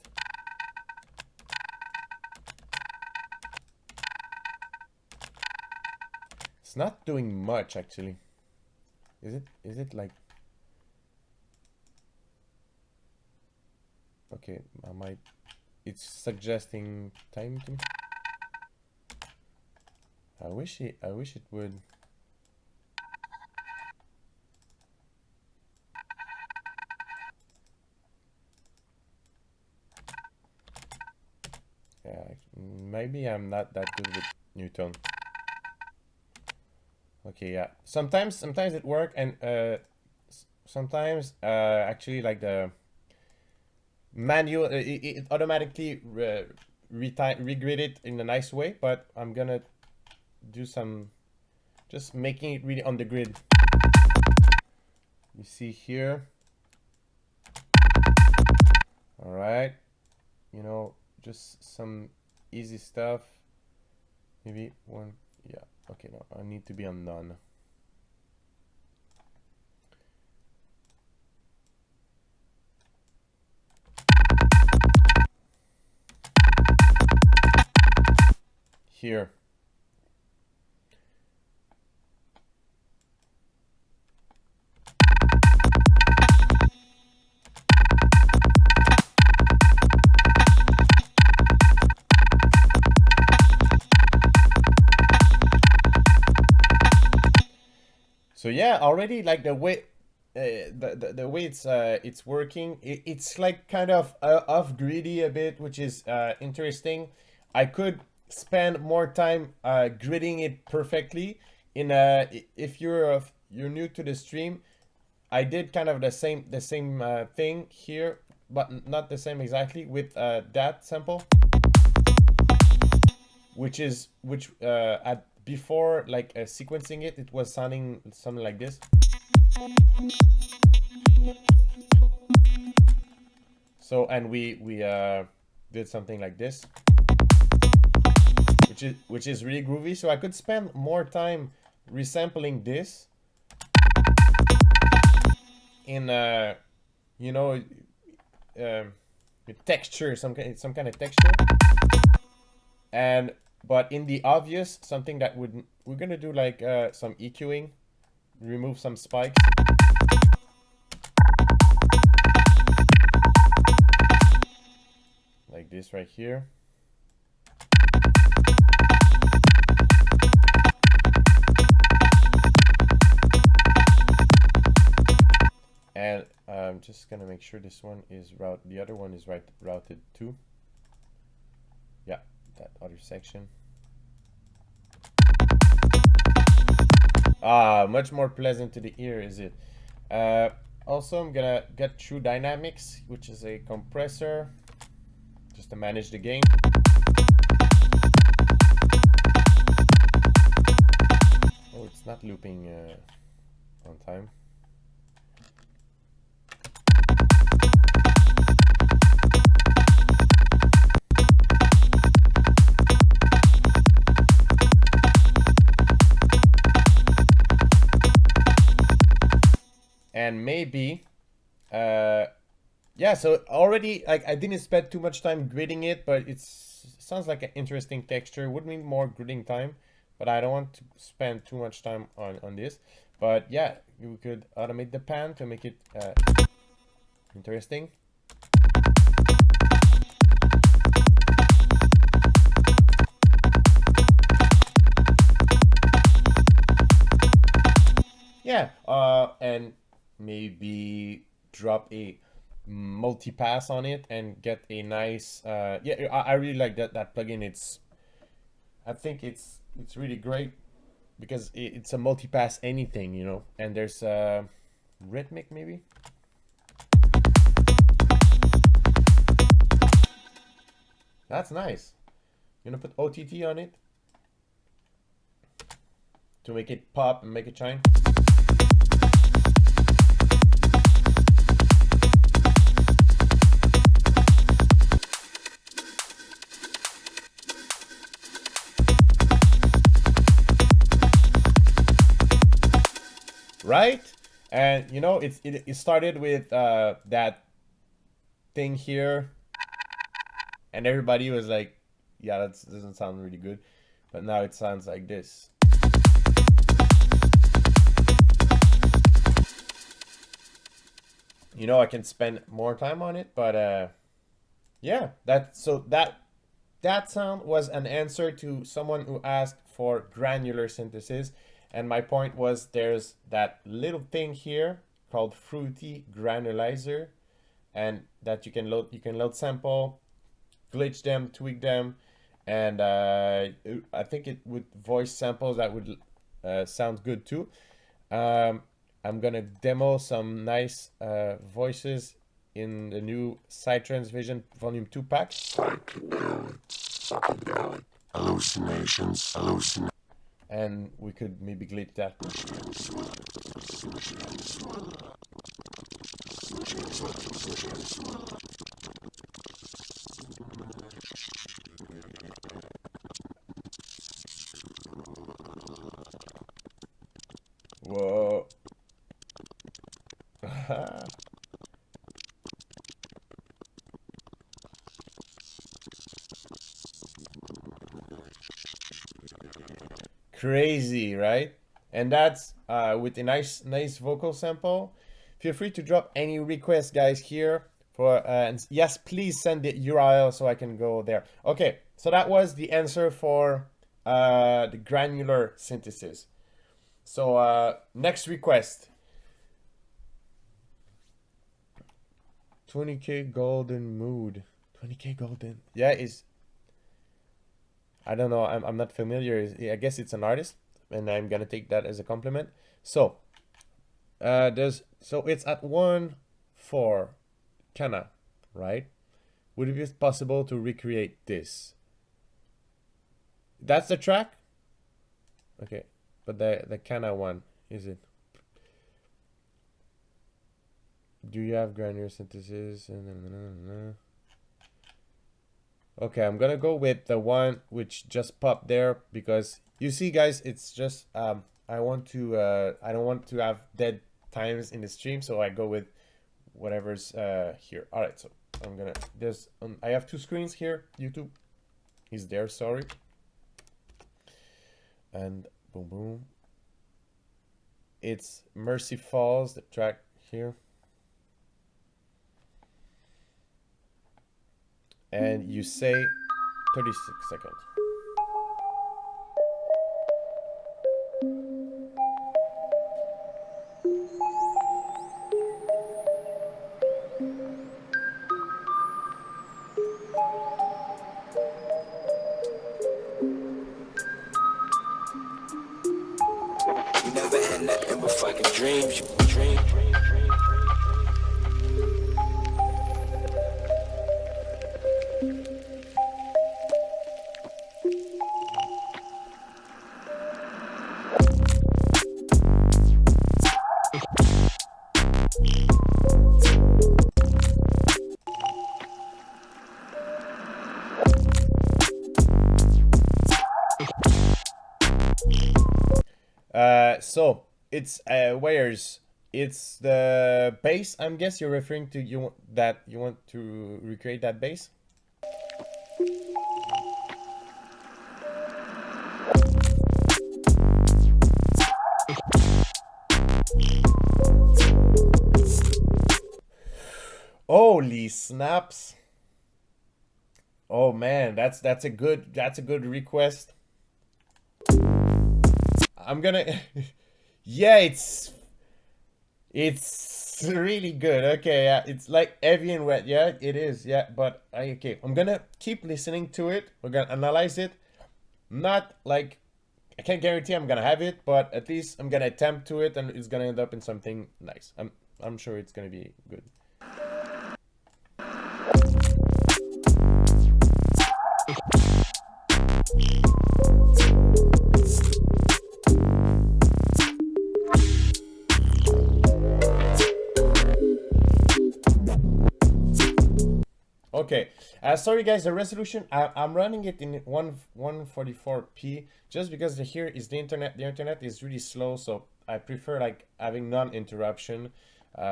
It's not doing much actually. Is it like, okay, it's suggesting time to me. I wish it would. Yeah, maybe I'm not that good with Newton. Okay, yeah. Sometimes it works, and sometimes actually like the manual it automatically regrid it in a nice way. But I'm gonna do some just making it really on the grid. You see here. All right, you know, just some easy stuff. Maybe one. Yeah. Okay, no, I need to be on none. Here. So yeah, already like the way the way it's working, it's like kind of off greedy a bit, which is interesting. I could spend more time gridding it perfectly. If you're new to the stream, I did kind of the same thing here, but not the same exactly with that sample, which at before like sequencing it was sounding something like this. So, and we did something like this, which is really groovy. So I could spend more time resampling this in you know, texture, some kind of texture. And but in the obvious, something that we're gonna do like some EQing, remove some spikes. Like this right here. And I'm just gonna make sure this one is the other one is routed too. Yeah, that other section. Much more pleasant to the ear, is it? Also, I'm gonna get True Dynamics, which is a compressor, just to manage the gain. it's not looping on time. And maybe yeah, so already, like, I didn't spend too much time gridding it, but it sounds like an interesting texture. Would need more gridding time, but I don't want to spend too much time on this. But yeah, you could automate the pan to make it interesting. Yeah, and maybe drop a multi-pass on it and get a nice yeah, I really like that plugin. I think it's really great because it's a multi-pass anything, you know. And there's rhythmic maybe. That's nice. I'm gonna put OTT on it to make it pop and make it shine. Right? And you know, it started with that thing here, and everybody was like, yeah, that doesn't sound really good. But now it sounds like this. You know, I can spend more time on it, but yeah, that sound was an answer to someone who asked for granular synthesis. And my point was, there's that little thing here called Fruity Granulizer, and that you can load sample, glitch them, tweak them, and I think it with voice samples that would sound good too. I'm gonna demo some nice voices in the new Psytrance Vision Volume 2 pack. Psychedelic, hallucinations. And we could maybe glitch that. Whoa. Crazy, right? And that's with a nice vocal sample. Feel free to drop any requests, guys, here for and yes, please send the URL so I can go there. Okay, so that was the answer for the granular synthesis. So next request. 20k golden mood. 20k golden. Yeah, is I don't know. I'm not familiar. I guess it's an artist, and I'm gonna take that as a compliment. So, it's at 1/4 Kana, right? Would it be possible to recreate this? That's the track. Okay, but the Kana one, is it? Do you have granular synthesis? Okay, I'm gonna go with the one which just popped there, because you see, guys, it's just I don't want to have dead times in the stream, so I go with whatever's here. All right, so I'm gonna I have two screens here. YouTube is there, sorry, and boom boom. It's Mercy Falls, the track here. And you say 36 seconds. You never had nothing but fucking dreams. Dream. So it's where's it's the bass. I'm guess you're referring to that you want to recreate that bass. Holy snaps! Oh man, that's a good request. I'm gonna yeah, it's really good. Okay, yeah, it's like heavy and wet. Yeah, it is. Yeah, but okay, I'm gonna keep listening to it. We're gonna analyze it. Not like I can't guarantee I'm gonna have it, but at least I'm gonna attempt to it, and it's gonna end up in something nice. I'm sure it's gonna be good. Okay, sorry guys, the resolution, I'm running it in 144p just because here is the internet is really slow, so I prefer like having non-interruption.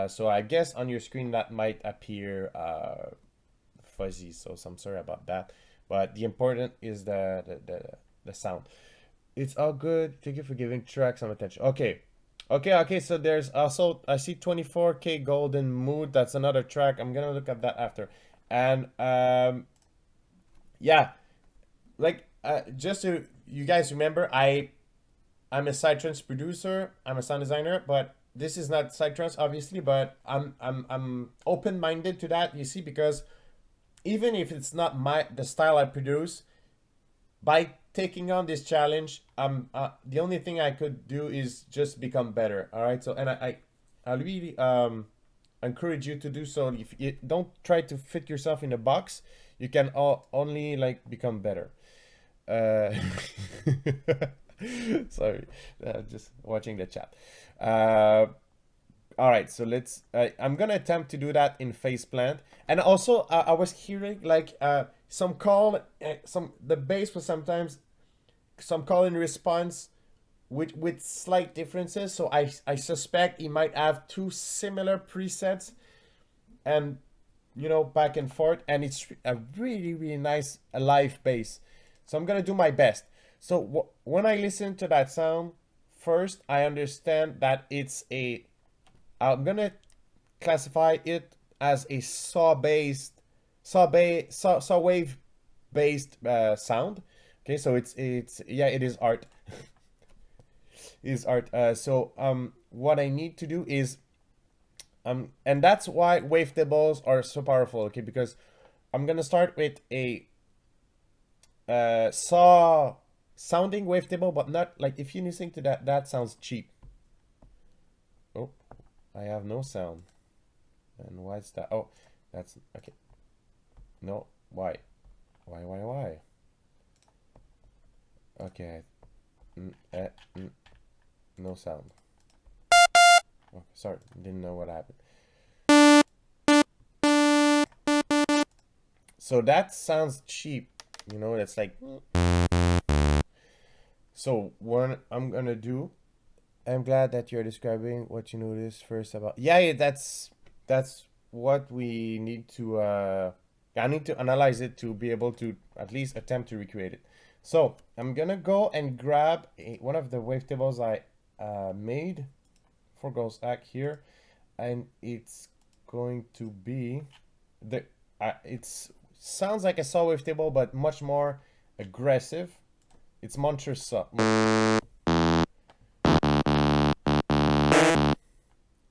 So I guess on your screen that might appear fuzzy, so I'm sorry about that. But the important is the sound. It's all good. Thank you for giving tracks some attention. Okay, so there's also, I see 24K Golden Mood. That's another track. I'm gonna look at that after. And yeah, like just so you guys remember, I'm a psytrance producer. I'm a sound designer, but this is not psytrance obviously. But I'm open-minded to that. You see, because even if it's not the style I produce, by taking on this challenge, the only thing I could do is just become better. All right. So and I really encourage you to do so. If you don't try to fit yourself in a box, you can only like become better. Sorry, just watching the chat. All right, so let's I'm gonna attempt to do that in Faceplant. And also I was hearing like some call, the bass was sometimes some call and response with slight differences. So I suspect he might have two similar presets, and you know, back and forth, and it's a really nice live bass. So I'm gonna do my best. So when I listen to that sound, first I understand that it's I'm gonna classify it as a saw wave based sound. Okay, so it's yeah, it is art. Is art. So what I need to do is and that's why wavetables are so powerful. Okay, because I'm gonna start with a saw sounding wavetable, but not like, if you listen to that sounds cheap. Oh, I have no sound. And why's that? Oh, that's okay. No, why? Why? Okay. No sound. Okay, sorry, didn't know what happened. So that sounds cheap, you know. That's like. So what I'm gonna do, I'm glad that you're describing what you noticed first about. Yeah, that's what we need to. I need to analyze it to be able to at least attempt to recreate it. So I'm gonna go and grab one of the wavetables I made for Ghosthack here, and it's going to be the. It sounds like a saw wavetable, but much more aggressive. It's monstrous saw.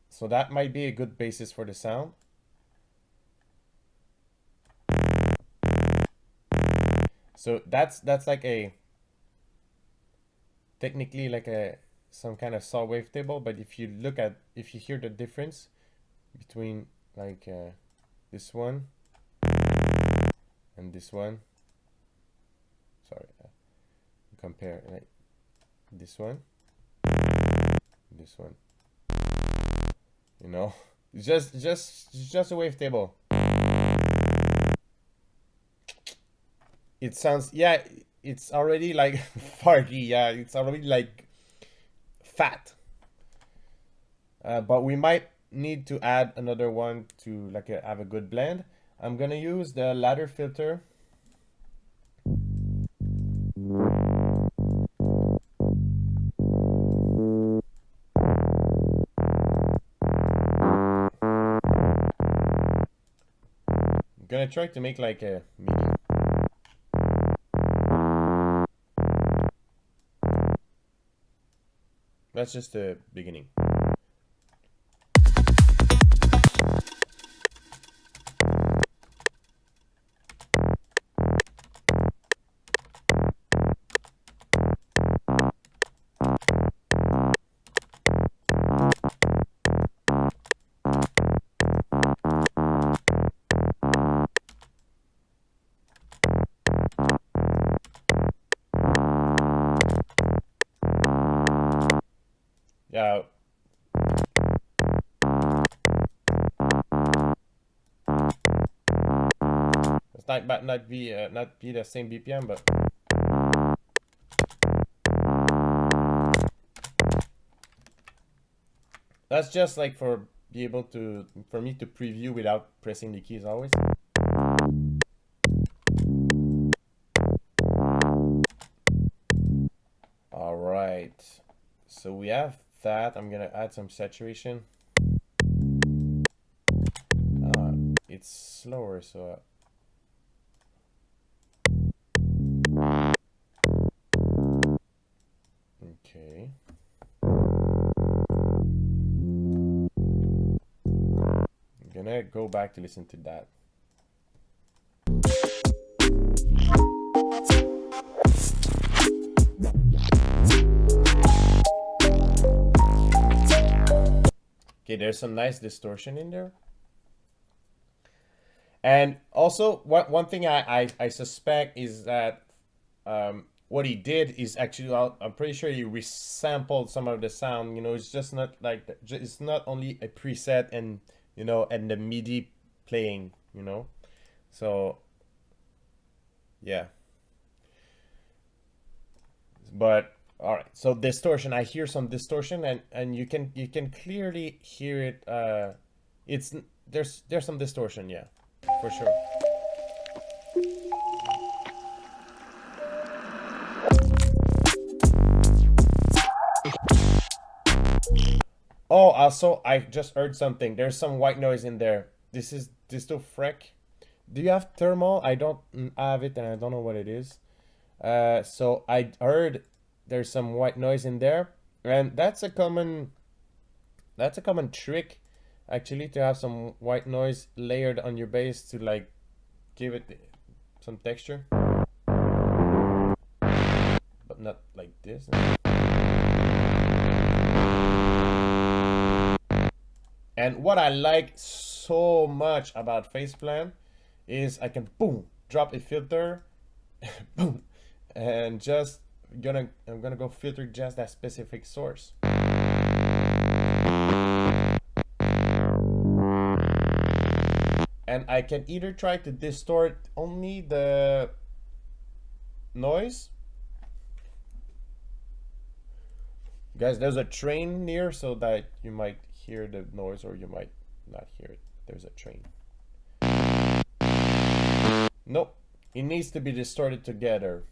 So that might be a good basis for the sound. So that's like a technically like some kind of saw wavetable, but if you hear the difference between like this one and this one, sorry, compare like this one, you know, it's just a wavetable. It sounds, yeah, it's already like farty. Yeah, it's already like fat. but we might need to add another one to like have a good blend. I'm gonna use the ladder filter. I'm gonna try to make like a MIDI. That's just the beginning. Yeah. It's not be the same BPM, but that's just like for me to preview without pressing the keys always. All right. So we have that. I'm gonna add some saturation. It's slower, so okay. I'm gonna go back to listen to that. Okay, there's some nice distortion in there. And also, one thing I suspect is that what he did is actually, I'm pretty sure he resampled some of the sound. You know, it's just not like, it's not only a preset and, you know, and the MIDI playing, you know. So, yeah. But all right, so distortion. I hear some distortion, and you can clearly hear it. There's some distortion, yeah, for sure. Oh, also I just heard something. There's some white noise in there. This is Disto Freck. Do you have thermal? I don't have it, and I don't know what it is. So I heard there's some white noise in there, and that's a common trick, actually, to have some white noise layered on your bass to like give it some texture, but not like this. And what I like so much about Faceplan is I can boom drop a filter, boom, and just I'm gonna go filter just that specific source. And I can either try to distort only the noise. Guys, there's a train near, so that you might hear the noise or you might not hear it. There's a train. Nope, it needs to be distorted together.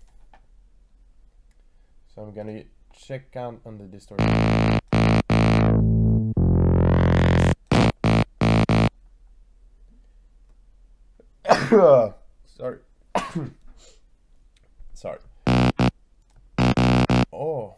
So I'm gonna check out on the distortion. Sorry. Sorry. Oh.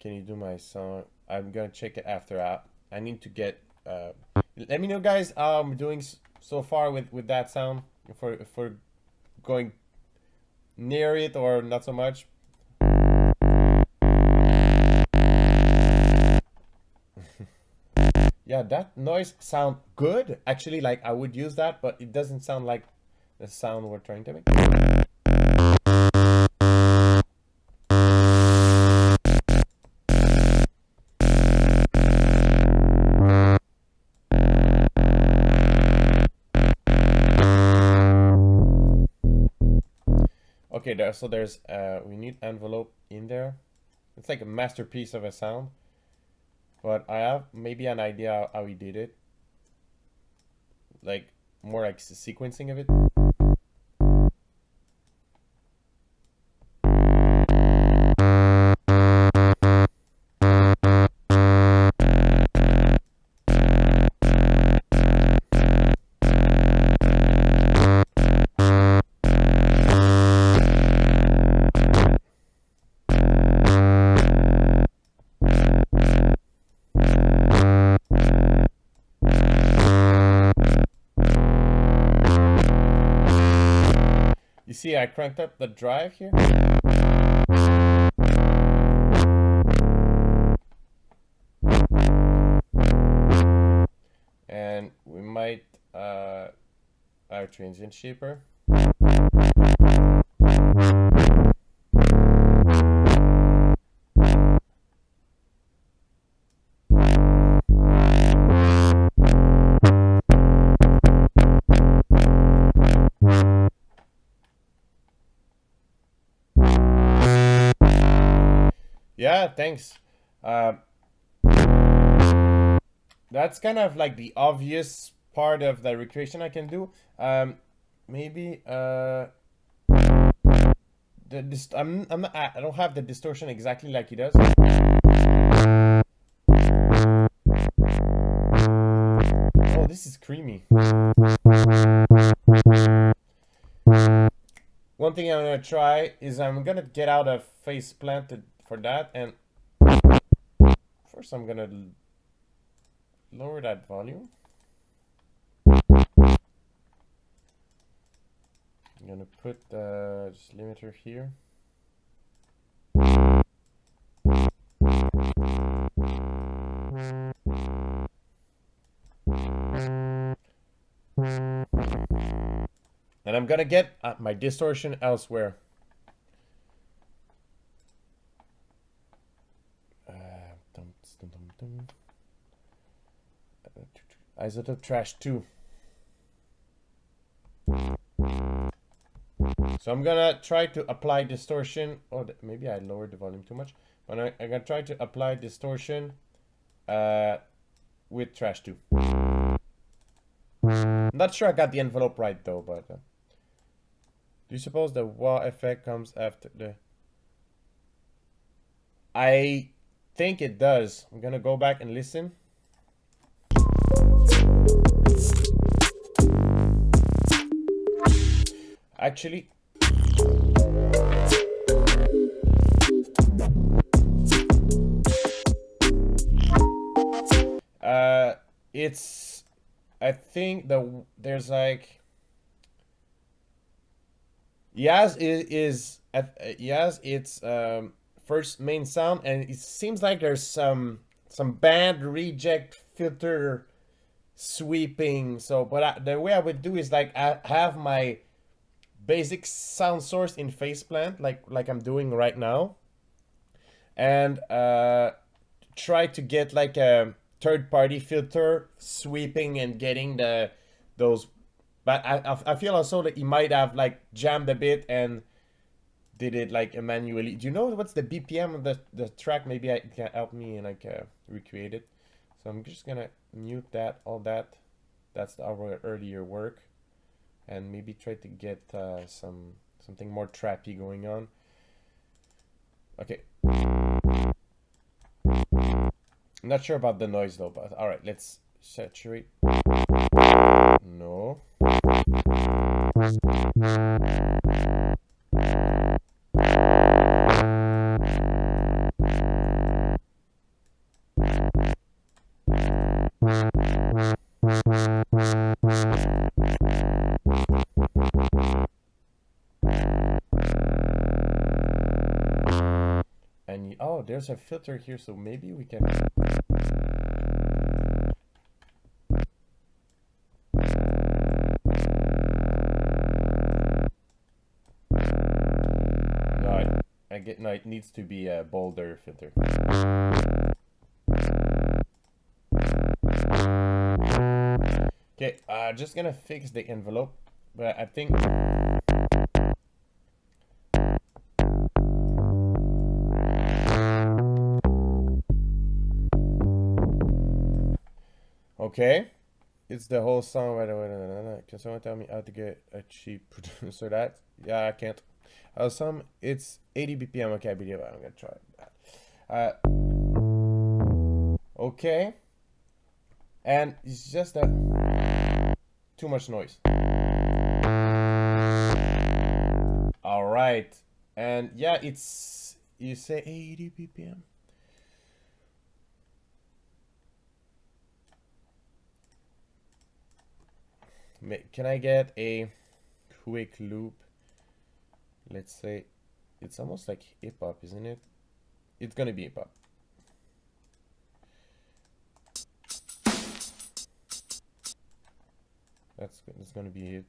Can you do my song? I'm gonna check it after. I need to get. Let me know, guys. How I'm doing so far with that sound. For going near it or not so much. Yeah, that noise sound good. Actually, like I would use that, but it doesn't sound like the sound we're trying to make. Okay, there. So there's we need envelope in there. It's like a masterpiece of a sound. But I have maybe an idea how he did it. Like more like sequencing of it. You see, I cranked up the drive here. And we might our transient shaper. Yeah, thanks. That's kind of like the obvious part of the recreation I can do. Maybe I'm not, I don't have the distortion exactly like he does. Oh, this is creamy. One thing I'm gonna try is I'm gonna get out a face planted for that, and first I'm gonna lower that volume. I'm gonna put the just limiter here. And I'm gonna get my distortion elsewhere. Isotope trash 2. So I'm gonna try to apply distortion. Oh, maybe I lowered the volume too much. But I'm gonna try to apply distortion with trash 2. I'm not sure I got the envelope right though, but do you suppose the wah effect comes after the... I think it does. I'm gonna go back and listen. Actually, it's, I think there's like, Yaz is Yaz its first main sound, and it seems like there's some band reject filter sweeping. So, but the way I would do is like I have my basic sound source in faceplant, like I'm doing right now, and try to get like a third-party filter sweeping and getting those. But I feel also that he might have like jammed a bit and did it like manually. Do you know what's the BPM of the track? Maybe it can help me and like recreate it. So I'm just gonna mute that, all that. That's our earlier work, and maybe try to get something more trappy going on. Okay. I'm not sure about the noise though, but all right, let's saturate. No. And oh, there's a filter here, so maybe we can. No, it needs to be a bolder filter. Okay, just gonna fix the envelope, but I think Okay. It's the whole song. Wait, wait, wait, wait. Can someone tell me how to get a cheap producer that? Yeah, I can't. Some it's 80 BPM. Okay, I believe it. I'm gonna try that. Okay. And it's just that too much noise. All right. And yeah, it's you say 80 BPM. Can I get a quick loop? Let's say it's almost like hip hop, isn't it? It's gonna be hip hop. That's gonna be it.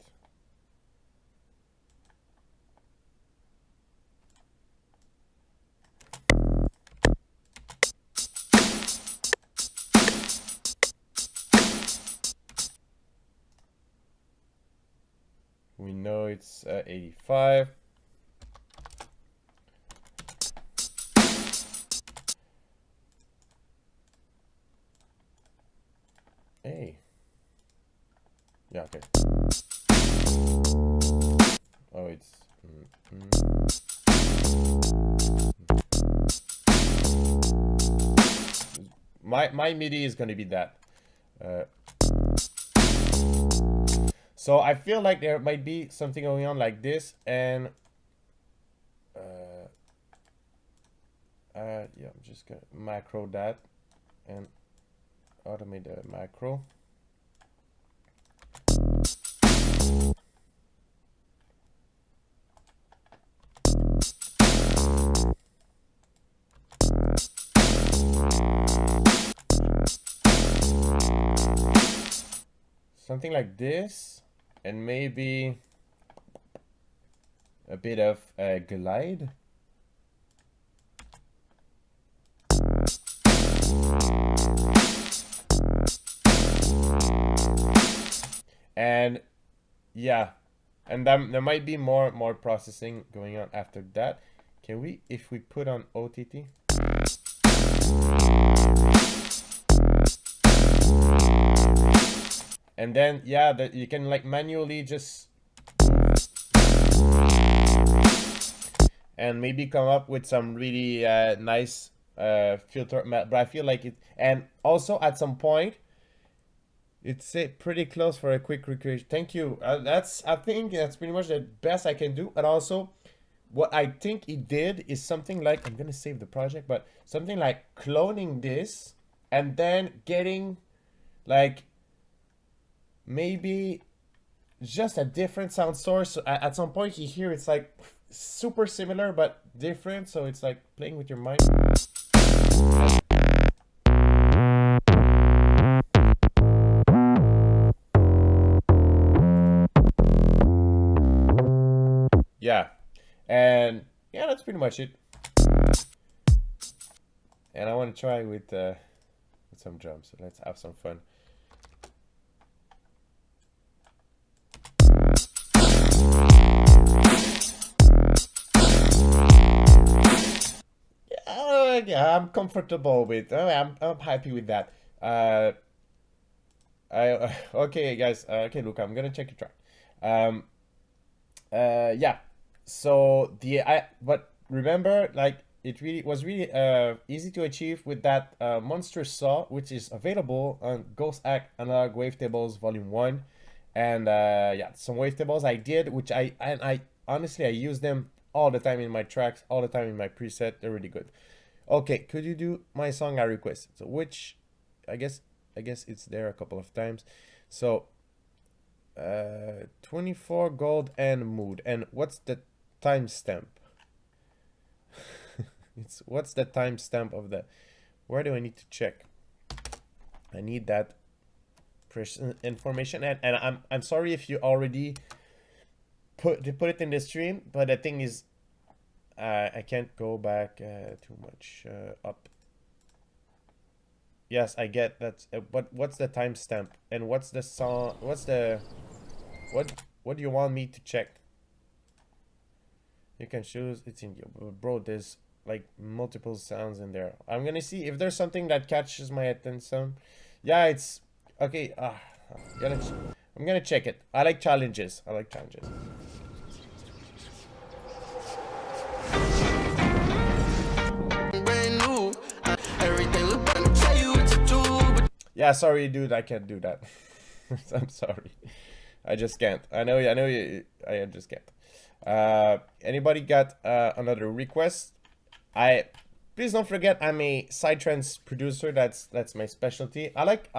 We know it's 85. Hey. Yeah, okay. Oh, it's... My MIDI is gonna be that. So I feel like there might be something going on like this, and yeah, I'm just gonna macro that and automate the macro. Something like this, and maybe a bit of glide. And yeah, and then there might be more processing going on after that. Can we, if we put on OTT? And then yeah, that you can like manually just and maybe come up with some really nice filter. But I feel like it, and also at some point it's pretty close for a quick recreation. Thank you. I think that's pretty much the best I can do. And also, what I think it did is something like, I'm gonna save the project, but something like cloning this and then getting like maybe just a different sound source. So at some point you hear it's like super similar but different. So it's like playing with your mind. Yeah, and yeah, that's pretty much it. And I want to try with some drums. So let's have some fun. Yeah, I'm comfortable with. I'm happy with that. Okay, guys. Okay, look, I'm gonna check your track. Yeah. So but remember, like it really was really easy to achieve with that monster saw, which is available on Ghosthack Analog Wavetables Volume 1. And yeah, some wavetables I did, which I honestly I use them all the time in my tracks, all the time in my preset. They're really good. Okay, could you do my song I requested? So which I guess it's there a couple of times. So 24 gold and mood. And what's the timestamp? What's the timestamp of the, where do I need to check? I need that information, and I'm sorry if you already put it in the stream, but the thing is I can't go back too much up. Yes, I get that, but what's the timestamp and what's the song, what's the what do you want me to check? You can choose, it's in your, bro, there's like multiple sounds in there. I'm gonna see if there's something that catches my attention. Yeah, it's Okay, I'm gonna check it. I like challenges. I like challenges. Brand new. Everything look better. Tell you what to do. But Yeah, sorry, dude. I can't do that. I'm sorry. I just can't. I know. I know you. I just can't. Anybody got another request? Please don't forget I'm a psytrance producer. That's my specialty. I like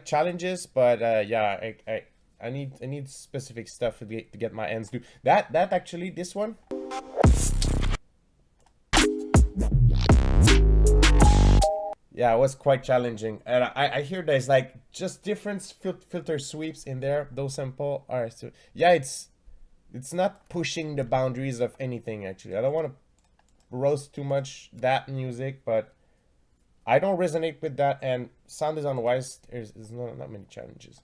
challenges, but yeah, I need specific stuff to get my ends do. That actually this one. Yeah, it was quite challenging, and I hear there's like just different filter sweeps in there. Those simple are so yeah, it's not pushing the boundaries of anything actually. I don't want to roast too much that music, but I don't resonate with that, and sound design wise, there's not many challenges.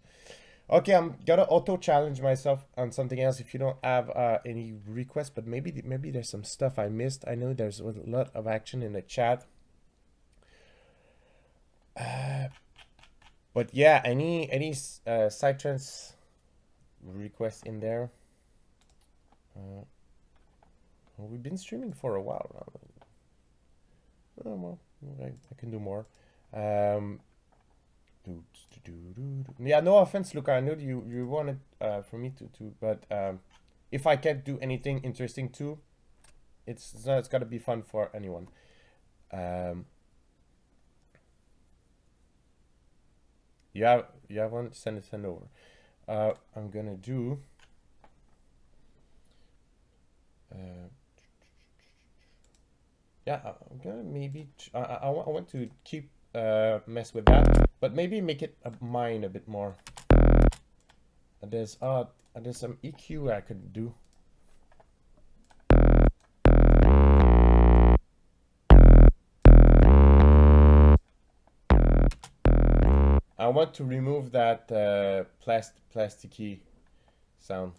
Okay, I'm gonna auto challenge myself on something else if you don't have any requests, but maybe there's some stuff I missed. I know there's a lot of action in the chat. But yeah, any psytrance requests in there? Well, we've been streaming for a while now. Oh, well, I can do more. Yeah, no offense, Luca. I know you wanted for me to, but if I can't do anything interesting too, it's gotta be fun for anyone. You have one? Send over. I'm gonna do. Yeah, I'm gonna maybe. I want to keep mess with that, but maybe make it mine a bit more. There's some EQ I could do. I want to remove that plasticky sound.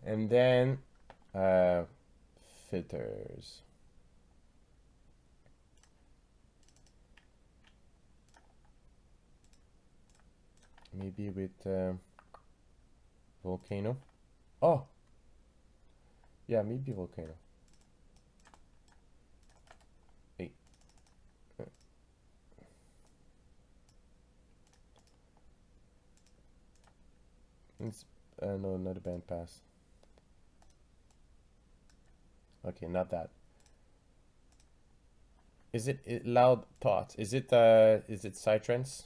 And then filters. Maybe with volcano. Oh, yeah, maybe volcano. Hey. It's no, not a bandpass. Okay, not that. Is it loud thoughts? Is it psytrance?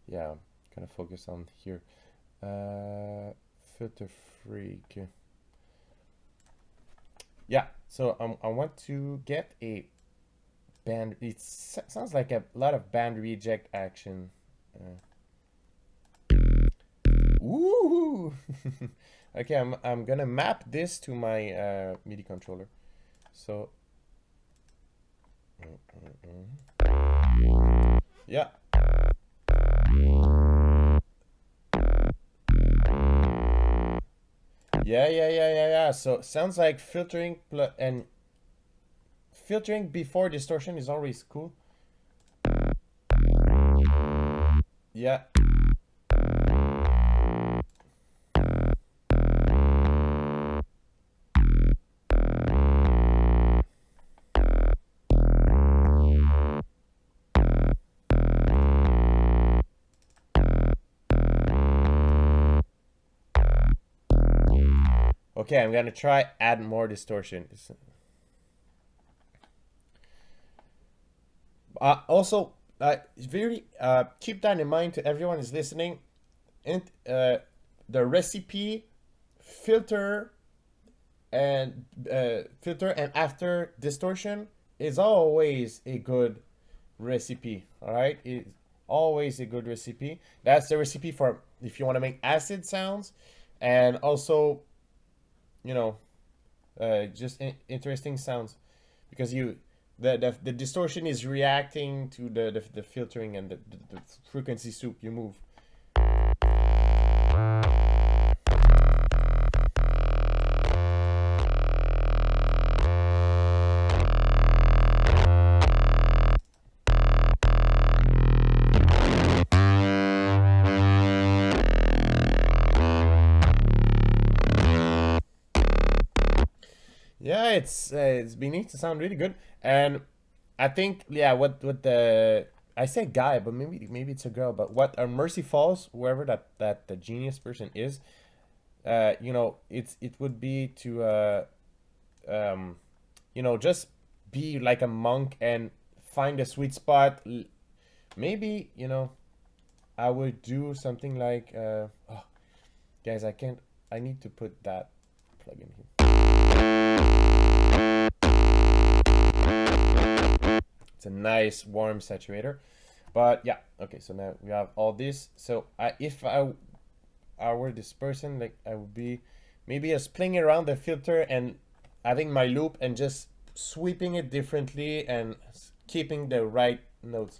Yeah, I'm gonna focus on here. Filter freak. Yeah, so I want to get a band. It sounds like a lot of band reject action. Woohoo! Okay, I'm gonna map this to my MIDI controller. So yeah. Yeah. So sounds like filtering and filtering before distortion is always cool. Yeah. Okay, I'm gonna try add more distortion. Also, very keep that in mind to everyone who's listening. And the recipe filter and after distortion is always a good recipe. All right, it's always a good recipe. That's the recipe for if you want to make acid sounds, and also, you know, just interesting sounds, because the distortion is reacting to the filtering and the frequency soup you move. Yeah, it's beginning to sound really good, and I think, yeah, what the, I say guy, but maybe it's a girl. But what a Mercy Falls, whoever that the genius person is, you know, it would be to um, you know, just be like a monk and find a sweet spot. Maybe, you know, I would do something like oh, guys, I can't. I need to put that plug in here. It's a nice warm saturator. But yeah, okay, so now we have all this. So if I were this person, like, I would be maybe just playing around the filter and having my loop and just sweeping it differently and keeping the right notes.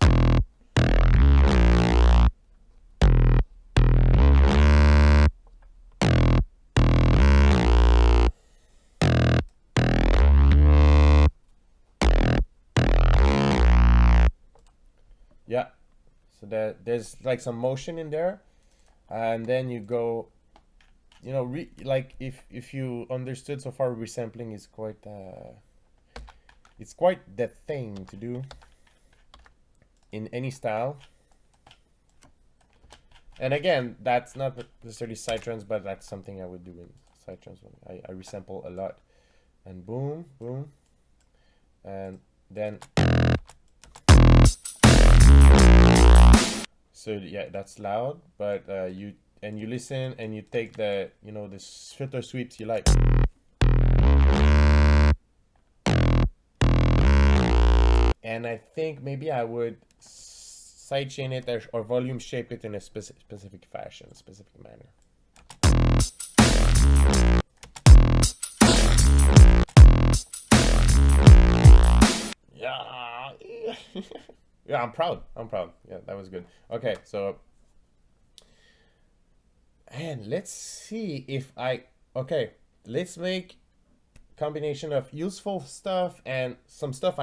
Yeah, so there's like some motion in there, and then you go, you know, like if you understood so far, resampling is quite it's quite the thing to do in any style. And again, that's not necessarily psytrance, but that's something I would do in psytrance. I resample a lot, and boom, boom, and then. So yeah, that's loud, but you listen and you take the, you know, the filter sweeps you like. And I think maybe I would sidechain it or volume shape it in a specific fashion, specific manner. Yeah. Yeah, I'm proud. Yeah, that was good. Okay, so, and let's see if okay, let's make combination of useful stuff and some stuff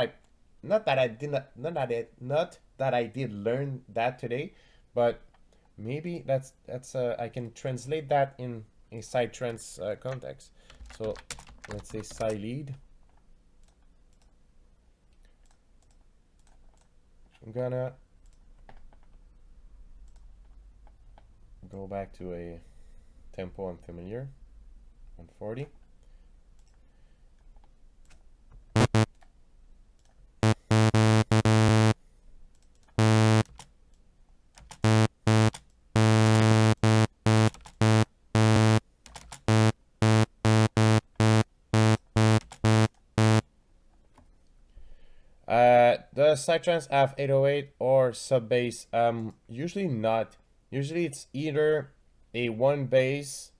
not that I did learn that today, but maybe that's I can translate that in a psytrance context. So let's say psy lead. I'm gonna go back to a tempo I'm familiar, 140. The psytrance have 808 or sub bass. Usually not. Usually it's either a one bass,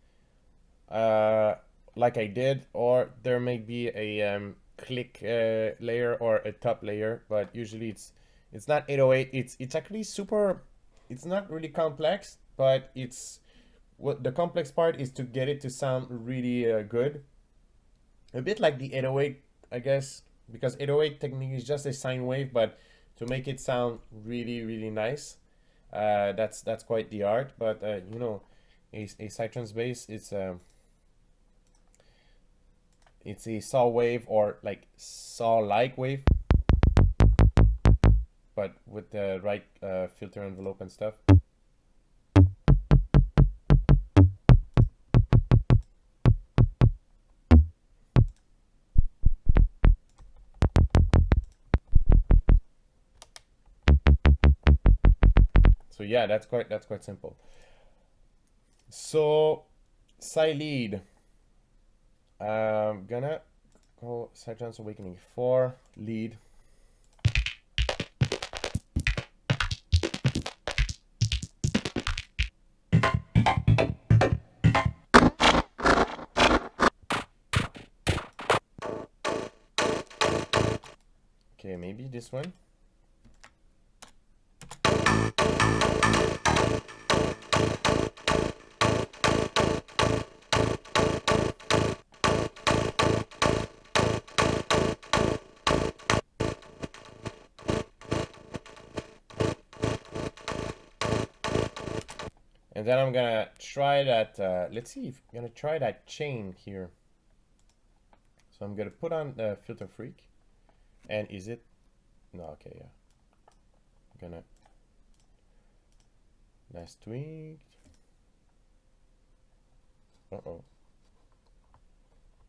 like I did, or there may be a click layer or a top layer. But usually it's not 808. It's actually super. It's not really complex, but it's what the complex part is to get it to sound really good. A bit like the 808, I guess, because 808 technique is just a sine wave, but to make it sound really, really nice, that's quite the art. But you know, a psytrance bass, it's a saw wave, or like saw-like wave, but with the right filter envelope and stuff. So yeah, that's quite simple. So psy lead, gonna go Psytrance Awakening 4 lead. this one. And then I'm gonna try that, let's see if I'm gonna try that chain here. So I'm gonna put on the filter freak. And is it? No, okay, yeah. I'm gonna, nice tweak. Uh-oh.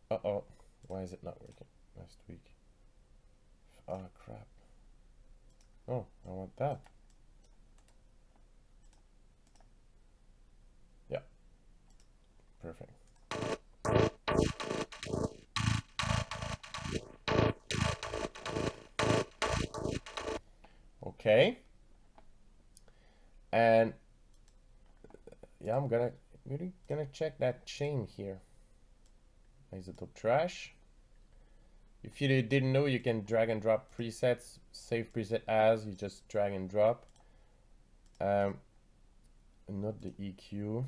Uh-oh. Why is it not working? Nice tweak. Oh, crap. Oh, I want that. Yeah. Perfect. Okay. And yeah, I'm really gonna check that chain here. Is it the trash? If you didn't know, you can drag and drop presets, save preset as, you just drag and drop. Not the EQ.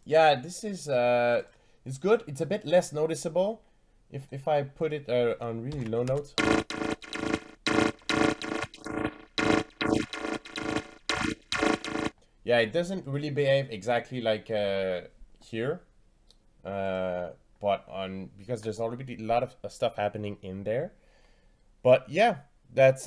Yeah, this is it's good. It's a bit less noticeable if I put it on really low notes. Yeah, it doesn't really behave exactly like here, but on because there's already a lot of stuff happening in there. But yeah, that's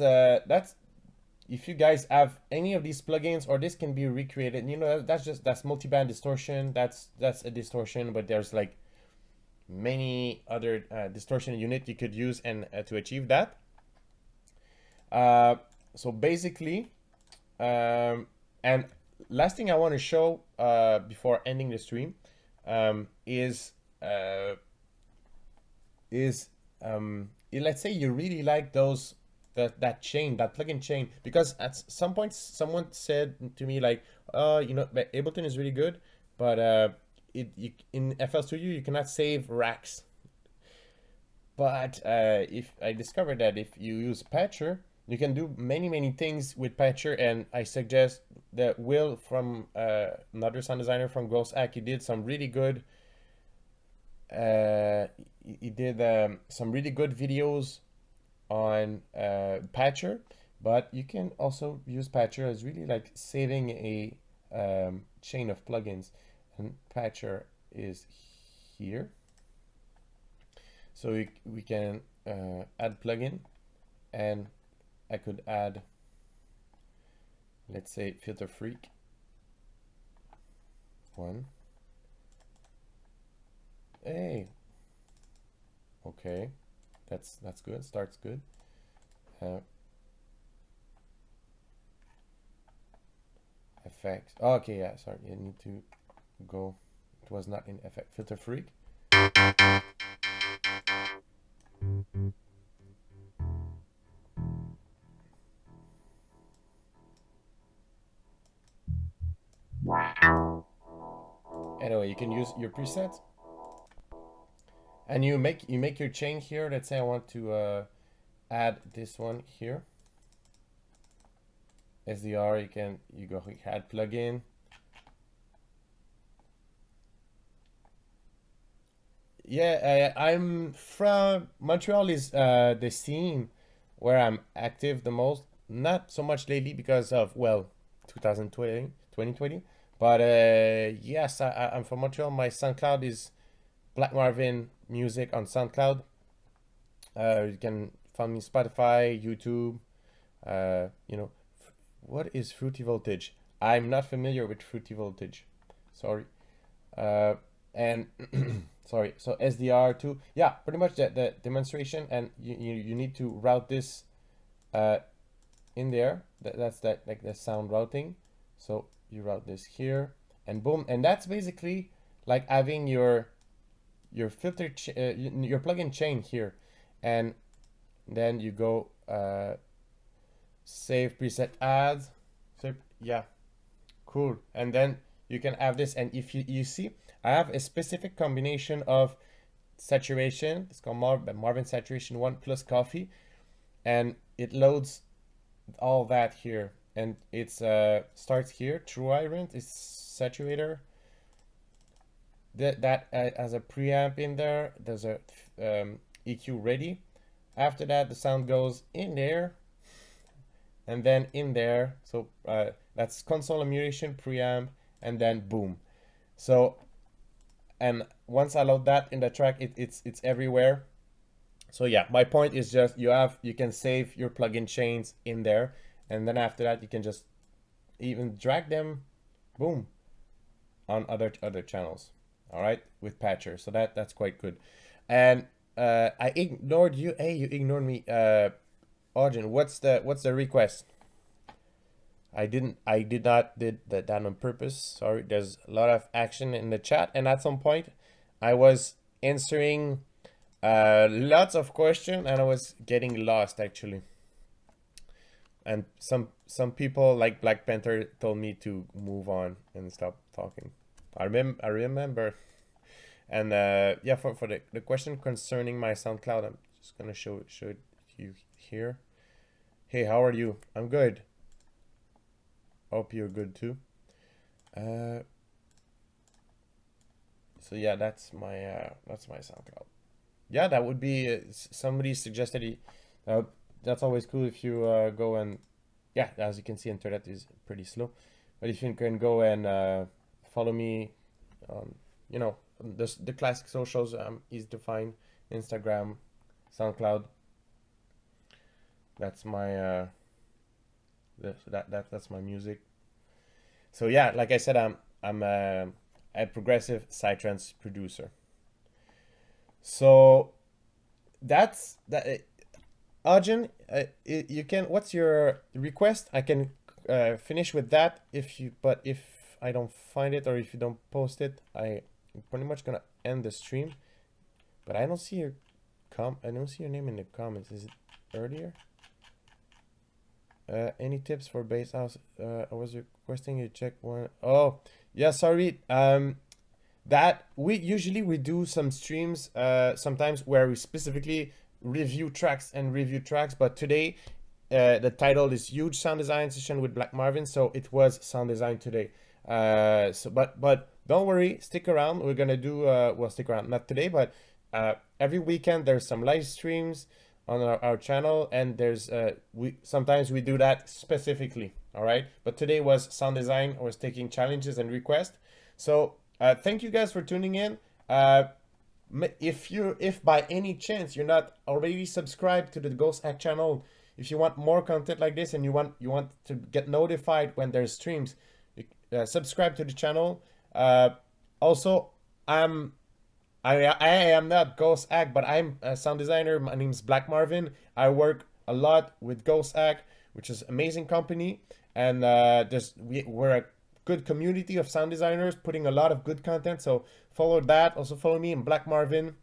if you guys have any of these plugins, or this can be recreated, you know, that's multiband distortion. That's a distortion, but there's like many other distortion unit you could use and to achieve that. So basically, and last thing I want to show before ending the stream is let's say you really like those that chain, that plugin chain, because at some point someone said to me like, you know, Ableton is really good, but in FL Studio you cannot save racks. But if I discovered that if you use Patcher, you can do many things with Patcher, and I suggest that Will from another sound designer from Ghosthack, he did some really good some really good videos on Patcher, but you can also use Patcher as really like saving a chain of plugins, and Patcher is here. So we can add plugin, and I could add, let's say, filter freak 1. Hey, okay, that's good. Starts good. Effects. Oh, okay, yeah. Sorry, you need to go. It was not in effect. Filter freak. Anyway, you can use your presets, and you make your chain here. Let's say I want to add this one here. SDR, you go add plugin. Yeah, I'm from Montreal. Is the scene where I'm active the most. Not so much lately because of, well, 2020. But yes, I'm from Montreal. My SoundCloud is Black Marvin Music on SoundCloud. You can find me Spotify, YouTube. You know, what is Fruity Voltage? I'm not familiar with Fruity Voltage. Sorry. And sorry. So SDR too. Yeah, pretty much the demonstration, and you need to route this in there. That's that like the sound routing. So you route this here, and boom, and that's basically like having your filter your plugin chain here, and then you go save preset ads. So yeah, cool. And then you can have this, and if you see, I have a specific combination of saturation. It's called Marvin Saturation 1 plus coffee, and it loads all that here, and it's starts here. True iron is saturator. That has a preamp in there. There's a EQ ready. After that, the sound goes in there, and then in there. So that's console emulation, preamp, and then boom. So, and once I load that in the track, it's everywhere. So yeah, my point is just you can save your plugin chains in there, and then after that you can just even drag them, boom, on other channels. All right, with Patcher. So that's quite good. And I ignored you. Hey, you ignored me. Arjun, what's the request? I did not did that on purpose. Sorry. There's a lot of action in the chat, and at some point I was answering lots of questions, and I was getting lost actually. And some people like Black Panther told me to move on and stop talking. I remember. And yeah, for the question concerning my SoundCloud, I'm just gonna show it you here. Hey, how are you? I'm good. Hope you're good too. So yeah, that's my SoundCloud. Yeah, that would be somebody suggested. That's always cool if you go and yeah, as you can see, internet is pretty slow. But if you can go and follow me, you know, the classic socials, easy to find: Instagram, SoundCloud. That's my that's my music. So yeah, like I said, I'm a progressive psytrance producer. So that's that. Arjun, you can. What's your request? I can finish with that but if I don't find it or if you don't post it, I'm pretty much gonna end the stream. But I don't see your I don't see your name in the comments. Is it earlier? Any tips for bass house? I was requesting you check one. Oh yeah, sorry. That we usually do some streams sometimes where we specifically review tracks, but today the title is Huge Sound Design Session with Black Marvin, so it was sound design today. So but don't worry, stick around. We're gonna do well, stick around, not today, but every weekend there's some live streams on our channel, and there's sometimes we do that specifically. All right, but today was sound design. I was taking challenges and requests. So thank you guys for tuning in. If by any chance you're not already subscribed to the Ghosthack channel, if you want more content like this and you want to get notified when there's streams, subscribe to the channel. Also, I am not Ghosthack, but I'm a sound designer. My name is Black Marvin. I work a lot with Ghosthack, which is an amazing company, and we're a good community of sound designers putting a lot of good content. So follow that. Also follow me in Black Marvin.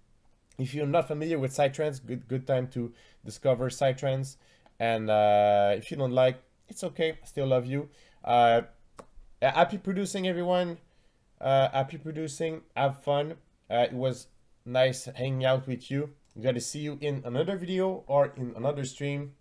If you're not familiar with psytrance, good time to discover psytrance. And if you don't like, it's okay. I still love you. Happy producing, everyone. Happy producing. Have fun. It was nice hanging out with you. I'm gonna see you in another video or in another stream.